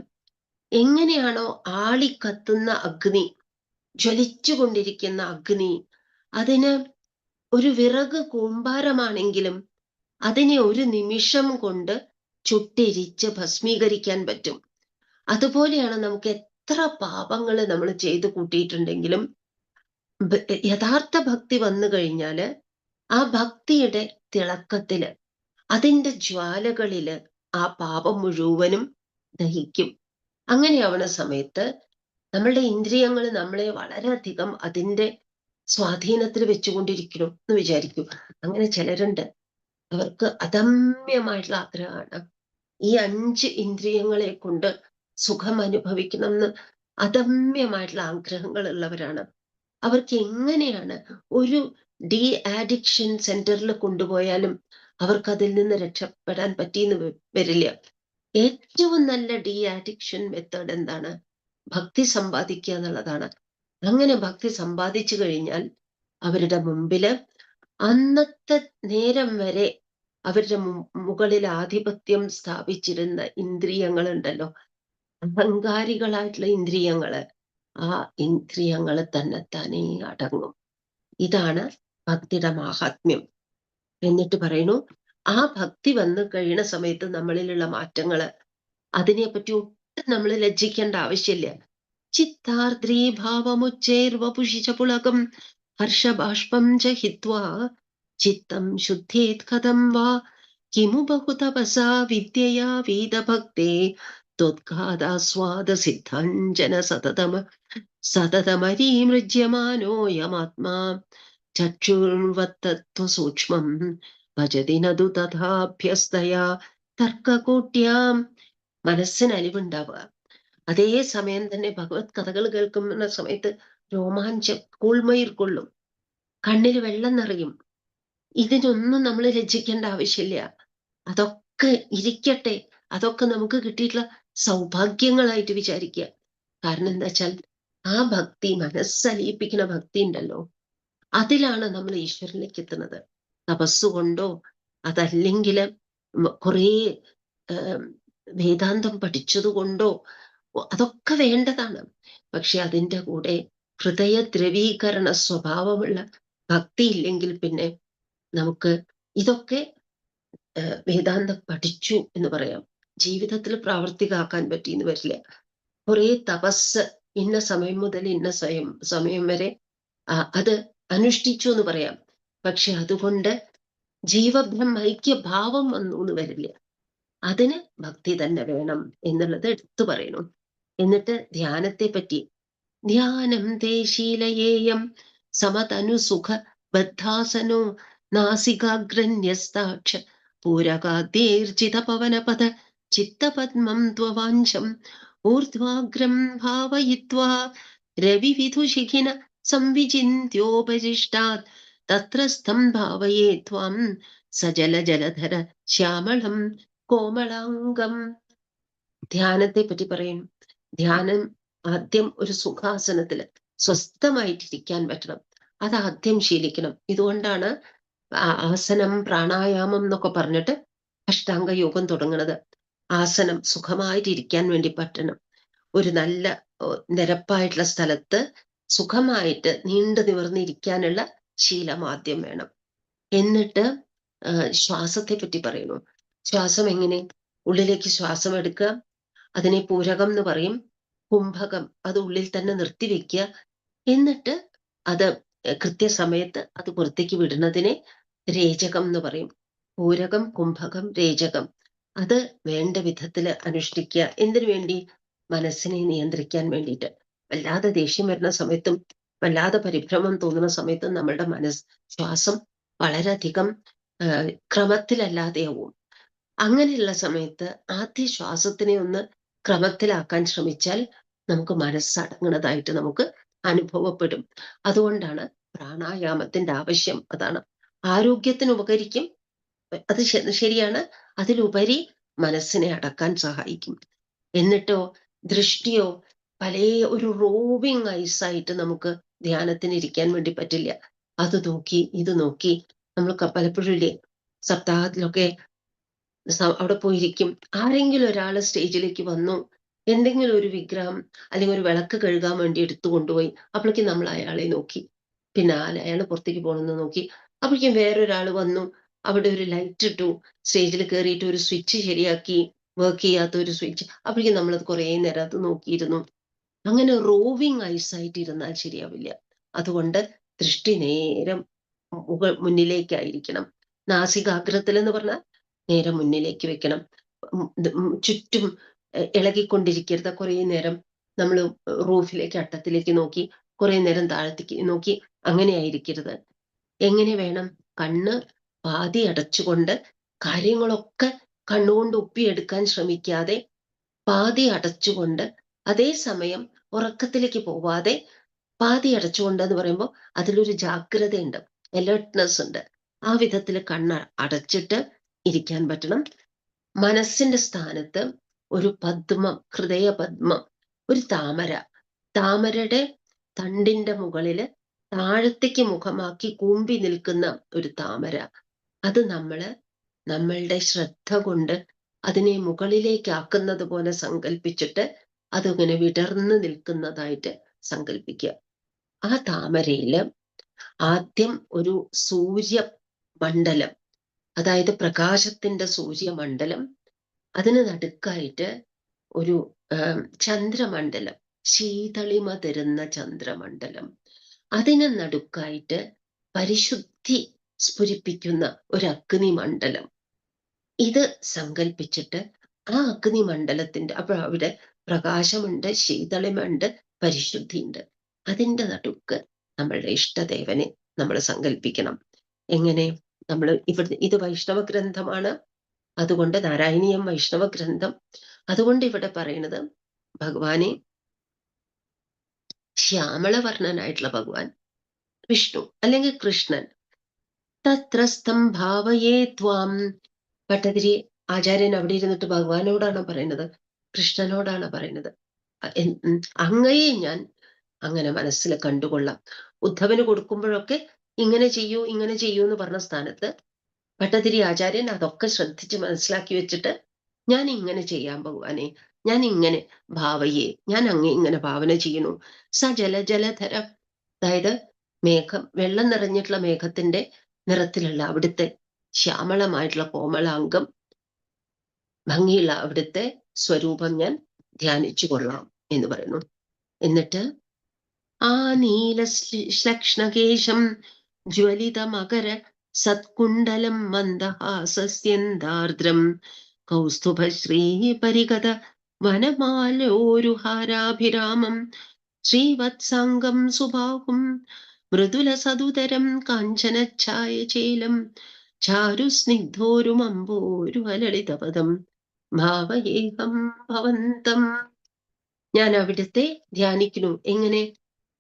എങ്ങനെയാണോ ആളിക്കത്തുന്ന അഗ്നി, ജ്വലിച്ചുകൊണ്ടിരിക്കുന്ന അഗ്നി, അതിന് ഒരു വിറക് കൂമ്പാരമാണെങ്കിലും അതിനെ ഒരു നിമിഷം കൊണ്ട് ചുട്ടെരിച്ച് ഭസ്മീകരിക്കാൻ പറ്റും. അതുപോലെയാണ് നമുക്ക് എത്ര പാപങ്ങൾ നമ്മൾ ചെയ്തു കൂട്ടിയിട്ടുണ്ടെങ്കിലും യഥാർത്ഥ ഭക്തി വന്നു കഴിഞ്ഞാല് ആ ഭക്തിയുടെ തിളക്കത്തില്, അതിൻ്റെ ജ്വാലകളില് ആ പാപം മുഴുവനും ദഹിക്കും. അങ്ങനെയാവണ സമയത്ത് നമ്മളുടെ ഇന്ദ്രിയങ്ങൾ നമ്മളെ വളരെയധികം അതിൻ്റെ സ്വാധീനത്തിൽ വെച്ചുകൊണ്ടിരിക്കണം എന്ന് വിചാരിക്കും. അങ്ങനെ ചിലരുണ്ട്, അവർക്ക് അദമ്യമായിട്ടുള്ള ആഗ്രഹമാണ് ഈ 5 ഇന്ദ്രിയങ്ങളെ കൊണ്ട് സുഖം അനുഭവിക്കണം എന്ന്. അദമ്യമായിട്ടുള്ള ആഗ്രഹങ്ങൾ ഉള്ളവരാണ്. അവർക്ക് എങ്ങനെയാണ് ഒരു ഡി ആഡിക്ഷൻ സെന്ററിൽ കൊണ്ടുപോയാലും അവർക്ക് അതിൽ നിന്ന് രക്ഷപ്പെടാൻ പറ്റിയെന്ന് വരില്ല. ഏറ്റവും നല്ല ഡി ആഡിക്ഷൻ മെത്തേഡ് എന്താണ്? ഭക്തി സമ്പാദിക്കുക എന്നുള്ളതാണ്. അങ്ങനെ ഭക്തി സമ്പാദിച്ചു കഴിഞ്ഞാൽ അവരുടെ മുമ്പില് അന്നത്തെ നേരം വരെ അവരുടെ മുകളിൽ ആധിപത്യം സ്ഥാപിച്ചിരുന്ന ഇന്ദ്രിയങ്ങൾ ഉണ്ടല്ലോ, അഹങ്കാരികളായിട്ടുള്ള ഇന്ദ്രിയങ്ങള്, ആ ഇന്ദ്രിയങ്ങള് തന്നെത്താനേ അടങ്ങും. ഇതാണ് ഭക്തിയുടെ മാഹാത്മ്യം. എന്നിട്ട് പറയുന്നു, ആ ഭക്തി വന്നു കഴിയുന്ന സമയത്ത് നമ്മളിലുള്ള മാറ്റങ്ങള്, അതിനെപ്പറ്റി ഒട്ടും നമ്മൾ ലജ്ജിക്കേണ്ട ആവശ്യമില്ല. ചിത്താർദ്രീഭാവമുച്ചൈർവപുഷി ച പുളകം ഹർഷബാഷ്പം ച ഹിത്വാ ചിത്തം ശുദ്ധേത് കഥം വാ കിമു ബഹുതപസാ വിദ്യയാ വീതഭക്തേ ത്വത്ഘാതാസ്വാദസിദ്ധാഞ്ജന സതതമരീമൃജ്യമാനോയമാത്മാ ചക്ഷുർവത്തത്വസൂക്ഷ്മം ഭജതി നതു തഥാഭ്യസ്തയാ തർക്കകൂട്യാം. മനസ്സിന് അലിവുണ്ടാവുക. അതേ സമയം തന്നെ ഭഗവത് കഥകൾ കേൾക്കുന്ന സമയത്ത് രോമാഞ്ചം, കുൾമയിർ കൊള്ളും, കണ്ണിൽ വെള്ളം നിറയും. ഇതിനൊന്നും നമ്മൾ ലജ്ജിക്കേണ്ട ആവശ്യമില്ല. അതൊക്കെ ഇരിക്കട്ടെ, അതൊക്കെ നമുക്ക് കിട്ടിയിട്ടുള്ള സൗഭാഗ്യങ്ങളായിട്ട് വിചാരിക്കുക. കാരണം എന്താ വെച്ചാൽ ആ ഭക്തി, മനസ്സലിയിപ്പിക്കുന്ന ഭക്തി ഉണ്ടല്ലോ, അതിലാണ് നമ്മൾ ഈശ്വരനിലേക്ക് എത്തുന്നത്. തപസ്സുകൊണ്ടോ അതല്ലെങ്കിൽ കുറേ വേദാന്തം പഠിച്ചതുകൊണ്ടോ അതൊക്കെ വേണ്ടതാണ്. പക്ഷെ അതിൻ്റെ കൂടെ ഹൃദയദ്രവീകരണ സ്വഭാവമുള്ള ഭക്തി ഇല്ലെങ്കിൽ പിന്നെ നമുക്ക് ഇതൊക്കെ വേദാന്തം പഠിച്ചു എന്ന് പറയാം, ജീവിതത്തിൽ പ്രാവർത്തികമാക്കാൻ പറ്റിയെന്ന് വരില്ല. കുറേ തപസ് ഇന്ന സമയം മുതൽ ഇന്ന സമയം വരെ അത് അനുഷ്ഠിച്ചു എന്ന് പറയാം. പക്ഷെ അതുകൊണ്ട് ജീവബ്രഹ്മൈക്യ ഭാവം വന്നു എന്ന് വരില്ല. അതിന് ഭക്തി തന്നെ വേണം എന്നുള്ളത് എടുത്തു പറയണം. എന്നിട്ട് ധ്യാനത്തെ പറ്റി, ധ്യാനം ദേശീലയേയം സമതനു സുഖ ബദ്ധാസനോ നാസികാഗ്രന്യസ്താക്ഷ പൂരകാദ്യേർജിത പവനപദ ചിത്തപദ്മം ത്വവാഞ്ചം ഊർധ്വാഗ്രം ഭാവയിത്വാ രവിവിധുശിഖിന സംവിചിന്യോപരിഷ്ടാത് തത്രസ്ഥം ഭാവയേ ത്വം സജല ജലധര ശ്യാമളം കോമളാംഗം. ധ്യാനത്തെ പറ്റി പറയും. ധ്യാനം ആദ്യം ഒരു സുഖാസനത്തില് സ്വസ്ഥമായിട്ടിരിക്കാൻ പറ്റണം. അത് ആദ്യം ശീലിക്കണം. ഇതുകൊണ്ടാണ് ആസനം പ്രാണായാമം എന്നൊക്കെ പറഞ്ഞിട്ട് അഷ്ടാംഗ യോഗം തുടങ്ങുന്നത്. ആസനം സുഖമായിട്ടിരിക്കാൻ വേണ്ടി പറ്റണം. ഒരു നല്ല നിരപ്പായിട്ടുള്ള സ്ഥലത്ത് സുഖമായിട്ട് നീണ്ടു നിവർന്നിരിക്കാനുള്ള ശീലം ആദ്യം വേണം. എന്നിട്ട് ശ്വാസത്തെ പറ്റി പറയുന്നു. ശ്വാസം എങ്ങനെ? ഉള്ളിലേക്ക് ശ്വാസം എടുക്കുക, അതിനെ പൂരകം എന്ന് പറയും. കുംഭകം അത് ഉള്ളിൽ തന്നെ നിർത്തിവെക്കുക. എന്നിട്ട് അത് കൃത്യസമയത്ത് അത് പുറത്തേക്ക് വിടുന്നതിനെ രേചകം എന്ന് പറയും. പൂരകം, കുംഭകം, രേചകം അത് വേണ്ട വിധത്തിൽ അനുഷ്ഠിക്കുക. എന്തിനു വേണ്ടി? മനസ്സിനെ നിയന്ത്രിക്കാൻ വേണ്ടിയിട്ട്. വല്ലാതെ ദേഷ്യം വരുന്ന സമയത്തും വല്ലാതെ പരിഭ്രമം തോന്നുന്ന സമയത്തും നമ്മളുടെ ശ്വാസം വളരെയധികം ക്രമത്തിലല്ലാതെയാവും. അങ്ങനെയുള്ള സമയത്ത് ആദ്യ ശ്വാസത്തിനെ ഒന്ന് ക്രമത്തിലാക്കാൻ ശ്രമിച്ചാൽ നമുക്ക് മനസ്സടങ്ങുന്നതായിട്ട് നമുക്ക് അനുഭവപ്പെടും. അതുകൊണ്ടാണ് പ്രാണായാമത്തിന്റെ ആവശ്യം. അതാണ് ആരോഗ്യത്തിന് ഉപകരിക്കും, അത് ശരിയാണ്. അതിലുപരി മനസ്സിനെ അടക്കാൻ സഹായിക്കും. എന്നിട്ടോ ദൃഷ്ടിയോ പല ഒരു റോവിങ് ഐസായിട്ട് നമുക്ക് ധ്യാനത്തിന് ഇരിക്കാൻ വേണ്ടി പറ്റില്ല. അത് നോക്കി ഇത് നോക്കി നമ്മൾ പലപ്പോഴും ഇല്ലേ സപ്താഹത്തിലൊക്കെ അവിടെ പോയിരിക്കും. ആരെങ്കിലും ഒരാള് സ്റ്റേജിലേക്ക് വന്നു, എന്തെങ്കിലും ഒരു വിഗ്രഹം അല്ലെങ്കിൽ ഒരു വിളക്ക് കഴുകാൻ വേണ്ടി എടുത്തു കൊണ്ടുപോയി, അപ്പോഴേക്കും നമ്മൾ അയാളെ നോക്കി, പിന്നെ അയാൾ പുറത്തേക്ക് പോകണമെന്ന് നോക്കി, അപ്പോഴേക്കും വേറൊരാൾ വന്നു, അവിടെ ഒരു ലൈറ്റ് ഇട്ടു, സ്റ്റേജിൽ കയറിയിട്ട് ഒരു സ്വിച്ച് ശരിയാക്കി, വർക്ക് ചെയ്യാത്ത ഒരു സ്വിച്ച്, അപ്പോഴേക്കും നമ്മളത് കുറേ നേരം അത് നോക്കിയിരുന്നു. അങ്ങനെ റോവിങ് ഐസായിട്ട് ഇരുന്നാൽ ശരിയാവില്ല. അതുകൊണ്ട് ദൃഷ്ടി നേരം മുന്നിലേക്കായിരിക്കണം. നാസികാഗ്രത്തിൽ എന്ന് പറഞ്ഞാൽ നേരെ മുന്നിലേക്ക് വെക്കണം. ചുറ്റും ഇളകിക്കൊണ്ടിരിക്കരുത്. കുറേ നേരം നമ്മൾ റൂഫിലേക്ക് അട്ടത്തിലേക്ക് നോക്കി, കുറേ നേരം താഴത്തേക്ക് നോക്കി, അങ്ങനെ ആയിരിക്കരുത്. എങ്ങനെ വേണം? കണ്ണ് പാതി അടച്ചുകൊണ്ട് കാര്യങ്ങളൊക്കെ കണ്ണുകൊണ്ട് ഒപ്പിയെടുക്കാൻ ശ്രമിക്കാതെ പാതി അടച്ചുകൊണ്ട്, അതേസമയം ഉറക്കത്തിലേക്ക് പോവാതെ പാതി അടച്ചുകൊണ്ട് എന്ന് പറയുമ്പോൾ അതിലൊരു ജാഗ്രതയുണ്ട്, അലേർട്ട്നെസ് ഉണ്ട്. ആ വിധത്തിൽ കണ്ണ് അടച്ചിട്ട് ഇരിക്കാൻ പറ്റണം. മനസ്സിന്റെ സ്ഥാനത്ത് ഒരു പദ്മം, ഹൃദയ പദ്മം, ഒരു താമര, താമരയുടെ തണ്ടിന്റെ മുകളില് താഴത്തേക്ക് മുഖമാക്കി കൂമ്പി നിൽക്കുന്ന ഒരു താമര, അത് നമ്മളുടെ ശ്രദ്ധ കൊണ്ട് അതിനെ മുകളിലേക്ക് ആക്കുന്നത് പോലെ സങ്കല്പിച്ചിട്ട് അതിങ്ങനെ വിടർന്ന് നിൽക്കുന്നതായിട്ട് സങ്കല്പിക്കുക. ആ താമരയില് ആദ്യം ഒരു സൂര്യമണ്ഡലം, അതായത് പ്രകാശത്തിന്റെ സൂര്യമണ്ഡലം, അതിന് നടുക്കായിട്ട് ഒരു ചന്ദ്രമണ്ഡലം, ശീതളിമ തരുന്ന ചന്ദ്രമണ്ഡലം, അതിന് നടുക്കായിട്ട് പരിശുദ്ധി സ്ഫുരിപ്പിക്കുന്ന ഒരു അഗ്നിമണ്ഡലം. ഇത് സങ്കല്പിച്ചിട്ട് ആ അഗ്നിമണ്ഡലത്തിന്റെ, അപ്പൊ അവിടെ പ്രകാശമുണ്ട്, ശീതളിമുണ്ട്, പരിശുദ്ധിയുണ്ട്. അതിന്റെ നടുക്ക് നമ്മളുടെ ഇഷ്ടദേവനെ നമ്മൾ സങ്കല്പിക്കണം. എങ്ങനെ? നമ്മൾ ഇത് വൈഷ്ണവ ഗ്രന്ഥമാണ്, അതുകൊണ്ട് നാരായണീയം വൈഷ്ണവ ഗ്രന്ഥം. അതുകൊണ്ട് ഇവിടെ പറയുന്നത് ഭഗവാനെ ശ്യാമളവർണ്ണനായിട്ടുള്ള ഭഗവാൻ വിഷ്ണു അല്ലെങ്കിൽ കൃഷ്ണൻ, തത്രസ്ഥം ഭാവയേ ത്വാം. ഭട്ടതിരി ആചാര്യൻ അവിടെ ഇരുന്നിട്ട് ഭഗവാനോടാണ് പറയുന്നത്, കൃഷ്ണനോടാണ് പറയുന്നത്. അങ്ങയെ ഞാൻ അങ്ങനെ മനസ്സിൽ കണ്ടുകൊള്ളാം. ഉദ്ധവന് കൊടുക്കുമ്പോഴൊക്കെ ഇങ്ങനെ ചെയ്യൂ ഇങ്ങനെ ചെയ്യൂ എന്ന് പറഞ്ഞ സ്ഥാനത്ത് ഭട്ടതിരി ആചാര്യൻ അതൊക്കെ ശ്രദ്ധിച്ച് മനസ്സിലാക്കി വെച്ചിട്ട് ഞാൻ ഇങ്ങനെ ചെയ്യാം ഭഗവാനെ, ഞാൻ ഇങ്ങനെ ഭാവയെ, ഞാൻ അങ്ങേ ഇങ്ങനെ ഭാവന ചെയ്യുന്നു. ജലധര, അതായത് മേഘം, വെള്ളം നിറഞ്ഞിട്ടുള്ള മേഘത്തിന്റെ നിറത്തിലുള്ള അവിടുത്തെ ശ്യാമളമായിട്ടുള്ള കോമളാംഗം, ഭംഗിയുള്ള അവിടുത്തെ സ്വരൂപം ഞാൻ ധ്യാനിച്ചു കൊള്ളാം എന്ന് പറയുന്നു. എന്നിട്ട് ആ നീലശ്ലക്ഷ്ണകേശം ജ്വലിത മകര സത്കുണ്ടലം മന്ദഹാസസ്യന്താർദ്രം കൗസ്തുഭശ്രീ പരിഗത വനമാലോരുഹാരാഭിരാമം ശ്രീവത്സാംഗം സുബാഹും മൃദുലസതുതരം കാഞ്ചനഛായചേലം ചാരുസ്നിഗ്ധോരുമമ്പോരുഹലളിതപദം ഭാവയേഹം ഭവന്തം. ഞാൻ അവിടുത്തെ ധ്യാനിക്കുന്നു. എങ്ങനെ?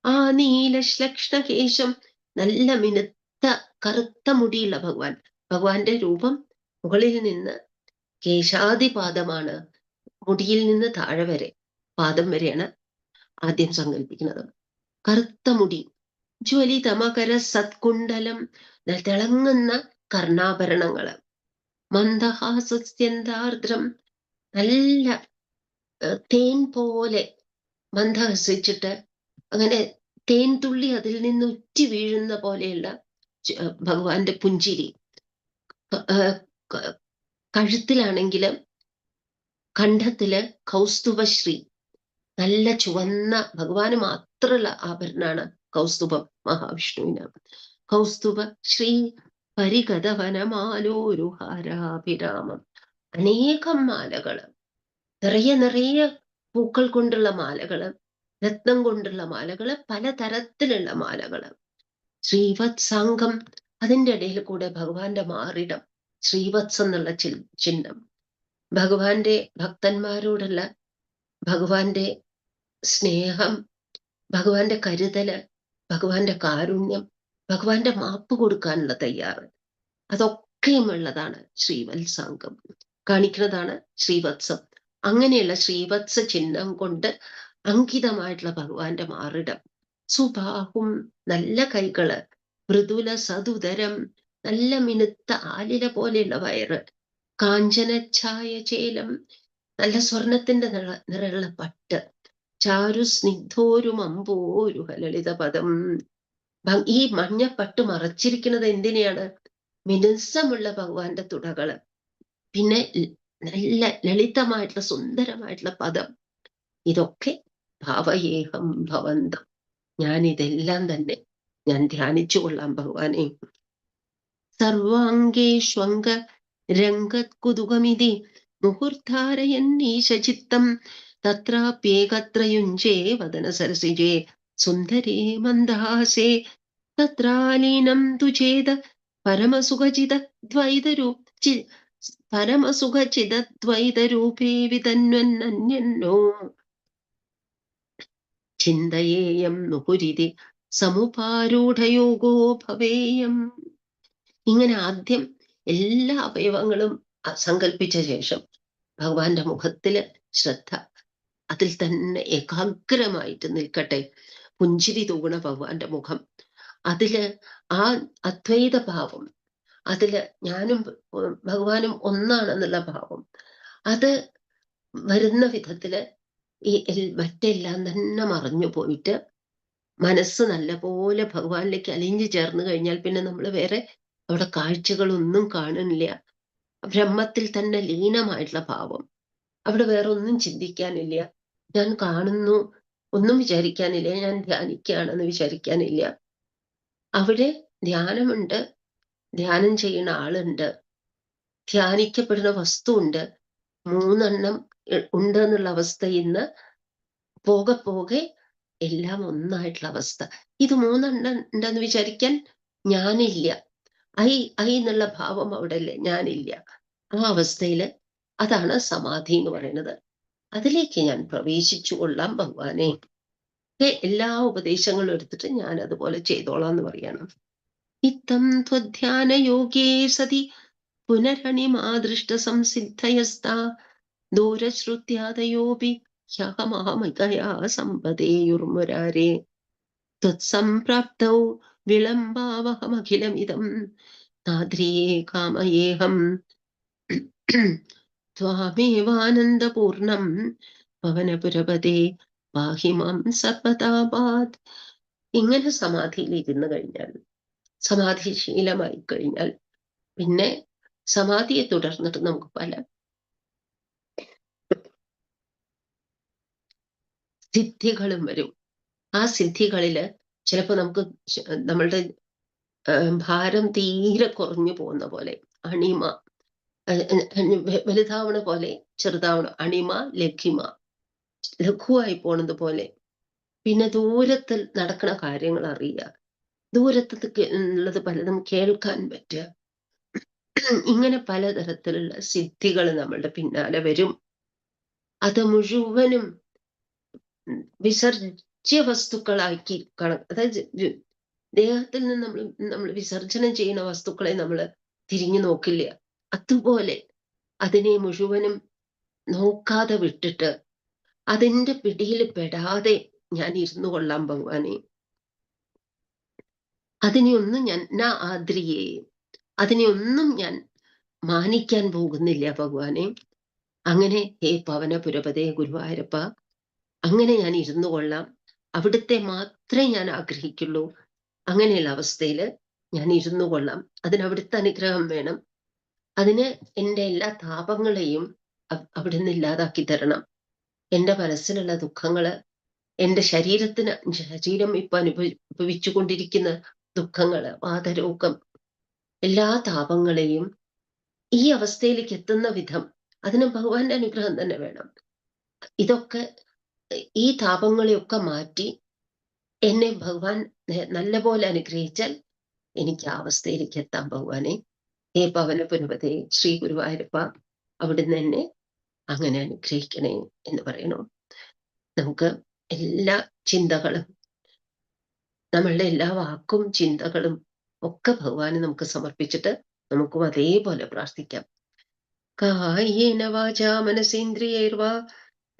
ആ നീലശ്ലക്ഷ്ണകേശം, നല്ല മിനുത്ത കറുത്ത മുടിയുള്ള ഭഗവാൻ. ഭഗവാന്റെ രൂപം മുകളിൽ നിന്ന് കേശാദിപാദമാണ്, മുടിയിൽ നിന്ന് താഴെ വരെ, പാദം വരെയാണ് ആദ്യം സങ്കല്പിക്കുന്നത്. കറുത്ത മുടി, ജ്വലിതമകര സത്കുണ്ടലം, തിളങ്ങുന്ന കർണാഭരണങ്ങള്, മന്ദഹാസസ്യന്താർദ്രം, നല്ല തേൻ പോലെ മന്ദഹസിച്ചിട്ട് അങ്ങനെ തേൻ തുള്ളി അതിൽ നിന്ന് ഉറ്റി വീഴുന്ന പോലെയുള്ള ഭഗവാന്റെ പുഞ്ചിരി. കഴുത്തിലാണെങ്കിൽ കണ്ഠത്തില് കൗസ്തുഭശ്രീ, നല്ല ചുവന്ന, ഭഗവാന് മാത്രമുള്ള ആഭരണാണ് കൗസ്തുഭം, മഹാവിഷ്ണുവിന്. കൗസ്തുഭ ശ്രീ പരിഗതവനമാലോരുഹാരാഭിരാമം, അനേകം മാലകള്, നിറയെ പൂക്കൾ കൊണ്ടുള്ള മാലകള്, രത്നം കൊണ്ടുള്ള മാലകള്, പലതരത്തിലുള്ള മാലകള്. ശ്രീവത്സാംഗം, അതിൻ്റെ ഇടയിൽ കൂടെ ഭഗവാന്റെ മാറിടം, ശ്രീവത്സം എന്നുള്ള ചിഹ്നം. ഭഗവാന്റെ ഭക്തന്മാരോടുള്ള ഭഗവാന്റെ സ്നേഹം, ഭഗവാന്റെ കരുതല്, ഭഗവാന്റെ കാരുണ്യം, ഭഗവാന്റെ മാപ്പ് കൊടുക്കാനുള്ള തയ്യാറ്, അതൊക്കെയും ഉള്ളതാണ് ശ്രീവത്സാംഗം, കാണിക്കുന്നതാണ് ശ്രീവത്സം. അങ്ങനെയുള്ള ശ്രീവത്സ ചിഹ്നം കൊണ്ട് അങ്കിതമായിട്ടുള്ള ഭഗവാന്റെ മാറിടം. സുബാഹും, നല്ല കൈകള്, മൃദുല സതുദരം, നല്ല മിനുത്ത ആലില പോലെയുള്ള വയറ്, കാഞ്ചനച്ഛായ ചേലം, നല്ല സ്വർണത്തിന്റെ നിറമുള്ള പട്ട്, ചാരു സ്നിഗ്ധോരു മമ്പോരു ലളിത പദം. ഈ മഞ്ഞപ്പട്ട് മറച്ചിരിക്കുന്നത് എന്തിനെയാണ്? മിനുസമുള്ള ഭഗവാന്റെ തുടകള്, പിന്നെ നല്ല ലളിതമായിട്ടുള്ള സുന്ദരമായിട്ടുള്ള പദം. ഇതൊക്കെ ഭാവയേഹം ഭവന്തം, ഞാൻ ഇതെല്ലാം തന്നെ ഞാൻ ധ്യാനിച്ചു കൊള്ളാം ഭഗവാനെ. സർവാംഗേഷ്വംഗ രംഗത്കുതുകമിതി മുഹുർധാരയന്നീശചിത്തം തത്രാപ്യേകത്ര യുഞ്ജേ വദന സരസിജേ സുന്ദരേ മന്ദഹാസേ തത്രാലീനം തു ചേത പരമസുഖചിത പരമസുഖചിതദ്വൈതരൂപേ വിതന്വന്നന്യന്നോ ചിന്തയേയം നുപുരിതി സമുപാരൂഢയോഗോ ഭവേയം. ഇങ്ങനെ ആദ്യം എല്ലാ അവയവങ്ങളും സങ്കല്പിച്ച ശേഷം ഭഗവാന്റെ മുഖത്തില് ശ്രദ്ധ, അതിൽ തന്നെ ഏകാഗ്രമായിട്ട് നിൽക്കട്ടെ. പുഞ്ചിരി തൂകണ ഭഗവാന്റെ മുഖം, അതില് ആ അദ്വൈത ഭാവം, അതില് ഞാനും ഭഗവാനും ഒന്നാണെന്നുള്ള ഭാവം, അത് വരുന്ന വിധത്തില് ഈ മറ്റെല്ലാം തന്നെ മറഞ്ഞു പോയിട്ട് മനസ്സ് നല്ലപോലെ ഭഗവാനിലേക്ക് അലിഞ്ഞു ചേർന്ന് കഴിഞ്ഞാൽ പിന്നെ നമ്മൾ വേറെ അവിടെ കാഴ്ചകളൊന്നും കാണുന്നില്ല. ബ്രഹ്മത്തിൽ തന്നെ ലീനമായിട്ടുള്ള ഭാവം, അവിടെ വേറെ ഒന്നും ചിന്തിക്കാനില്ല. ഞാൻ കാണുന്നു ഒന്നും വിചാരിക്കാനില്ല, ഞാൻ ധ്യാനിക്കുകയാണെന്ന് വിചാരിക്കാനില്ല. അവിടെ ധ്യാനമുണ്ട്, ധ്യാനം ചെയ്യുന്ന ആളുണ്ട്, ധ്യാനിക്കപ്പെടുന്ന വസ്തു ഉണ്ട്. മൂന്നെണ്ണം ഉണ്ട് എന്നുള്ള അവസ്ഥ ഇന്ന് പോകെ പോകെ എല്ലാം ഒന്നായിട്ടുള്ള അവസ്ഥ. ഇത് മൂന്നെണ്ണം ഉണ്ടെന്ന് വിചാരിക്കാൻ ഞാനില്ല. ഐ ഐ എന്നുള്ള ഭാവം അവിടെ അല്ലേ, ഞാനില്ല. ആ അവസ്ഥയില് അതാണ് സമാധി എന്ന് പറയുന്നത്. അതിലേക്ക് ഞാൻ പ്രവേശിച്ചു കൊള്ളാം ഭഗവാനെ. എല്ലാ ഉപദേശങ്ങളും എടുത്തിട്ട് ഞാൻ അതുപോലെ ചെയ്തോളാം എന്ന് പറയണം. ഇത്തം ത്വധ്യാന യോഗേ സതി പുനരണിമാദൃഷ്ട സംസിദ്ധയസ്താ ദൂരശ്രുത്യാദയോപി ഹ്യഹമഹമികയാ സമ്പദേയുർമുരാരേ ത്വത്സംപ്രാപ്തൗ വിളംബാവഹമഖിലമിദം നാദ്രിയേ കാമയേഹം ത്വാമേവാനന്ദപൂർണം പവനപുരപതേ പാഹി മാം സർവതാപാത്. ഇങ്ങനെ സമാധിയിൽ ഇരുന്ന് കഴിഞ്ഞാൽ, സമാധിശീലമായി കഴിഞ്ഞാൽ, പിന്നെ സമാധിയെ തുടർന്നിട്ട് നമുക്ക് പല സിദ്ധികളും വരും. ആ സിദ്ധികളില് ചിലപ്പോ നമുക്ക് നമ്മളുടെ ഭാരം തീരെ കുറഞ്ഞു പോകുന്ന പോലെ, അണിമ വലുതാവണ പോലെ ചെറുതാവണ, അണിമ ലഘിമ, ലഘുവായി പോണത് പോലെ, പിന്നെ ദൂരത്തിൽ നടക്കുന്ന കാര്യങ്ങൾ അറിയുക, ദൂരത്ത് ഉള്ളത് പലതും കേൾക്കാൻ പറ്റുക, ഇങ്ങനെ പലതരത്തിലുള്ള സിദ്ധികൾ നമ്മളുടെ പിന്നാലെ വരും. അത് മുഴുവനും വിസർജ്യ വസ്തുക്കളാക്കി അതായത് ദേഹത്തിൽ നിന്ന് നമ്മൾ വിസർജനം ചെയ്യുന്ന വസ്തുക്കളെ നമ്മൾ തിരിഞ്ഞു നോക്കില്ല. അതുപോലെ അതിനെ മുഴുവനും നോക്കാതെ വിട്ടിട്ട് അതിന്റെ പിടിയിൽ പെടാതെ ഞാൻ ഇരുന്നു കൊള്ളാം ഭഗവാനെ. അതിനെയൊന്നും ഞാൻ ആദ്രിയേ, അതിനെയൊന്നും ഞാൻ മാനിക്കാൻ പോകുന്നില്ല ഭഗവാനെ. അങ്ങനെ ഹേ പവനപുരപതേ ഗുരുവായൂരപ്പ, അങ്ങനെ ഞാൻ ഇരുന്നു കൊള്ളാം. അവിടുത്തെ മാത്രമേ ഞാൻ ആഗ്രഹിക്കുള്ളൂ. അങ്ങനെയുള്ള അവസ്ഥയിൽ ഞാൻ ഇരുന്നു കൊള്ളാം. അതിന് അവിടുത്തെ അനുഗ്രഹം വേണം. അതിന് എൻ്റെ എല്ലാ താപങ്ങളെയും അവിടുന്ന് ഇല്ലാതാക്കി തരണം. എൻ്റെ മനസ്സിലുള്ള ദുഃഖങ്ങള്, എൻ്റെ ശരീരം ഇപ്പൊ അനുഭവിച്ചുകൊണ്ടിരിക്കുന്ന ദുഃഖങ്ങള്, വാതരോഗം, എല്ലാ താപങ്ങളെയും ഈ അവസ്ഥയിലേക്ക് എത്തുന്ന വിധം അതിന് ഭഗവാന്റെ അനുഗ്രഹം തന്നെ വേണം. ഇതൊക്കെ ഈ താപങ്ങളെയൊക്കെ മാറ്റി എന്നെ ഭഗവാൻ നല്ലപോലെ അനുഗ്രഹിച്ചാൽ എനിക്ക് ആ അവസ്ഥയിലേക്ക് എത്താം ഭഗവാനെ. ഹേ പവനപുരപതേ ശ്രീ ഗുരുവായൂരപ്പ, അവിടുന്ന് എന്നെ അങ്ങനെ അനുഗ്രഹിക്കണേ എന്ന് പറയണു. നമുക്ക് എല്ലാ ചിന്തകളും, നമ്മളുടെ എല്ലാ വാക്കും ചിന്തകളും ഒക്കെ ഭഗവാന് നമുക്ക് സമർപ്പിച്ചിട്ട് നമുക്കും അതേപോലെ പ്രാർത്ഥിക്കാം. കായേന വാചാ മനസേന്ദ്രിയൈർവാ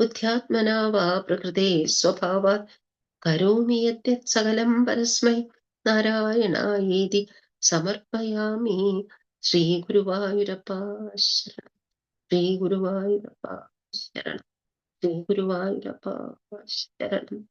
ബുദ്ധ്യാത്മനാ വാ പ്രകൃതേ സ്വഭാവാത് കരോമി യദ്യത് സകലം പരസ്മൈ നാരായണായേതി സമർപ്പയാമി. ശ്രീ ഗുരുവായൂരപ്പ ശരണം. ശ്രീ ഗുരുവായൂരപ്പ ശരണം. ശ്രീ ഗുരുവായൂരപ്പ ശരണം.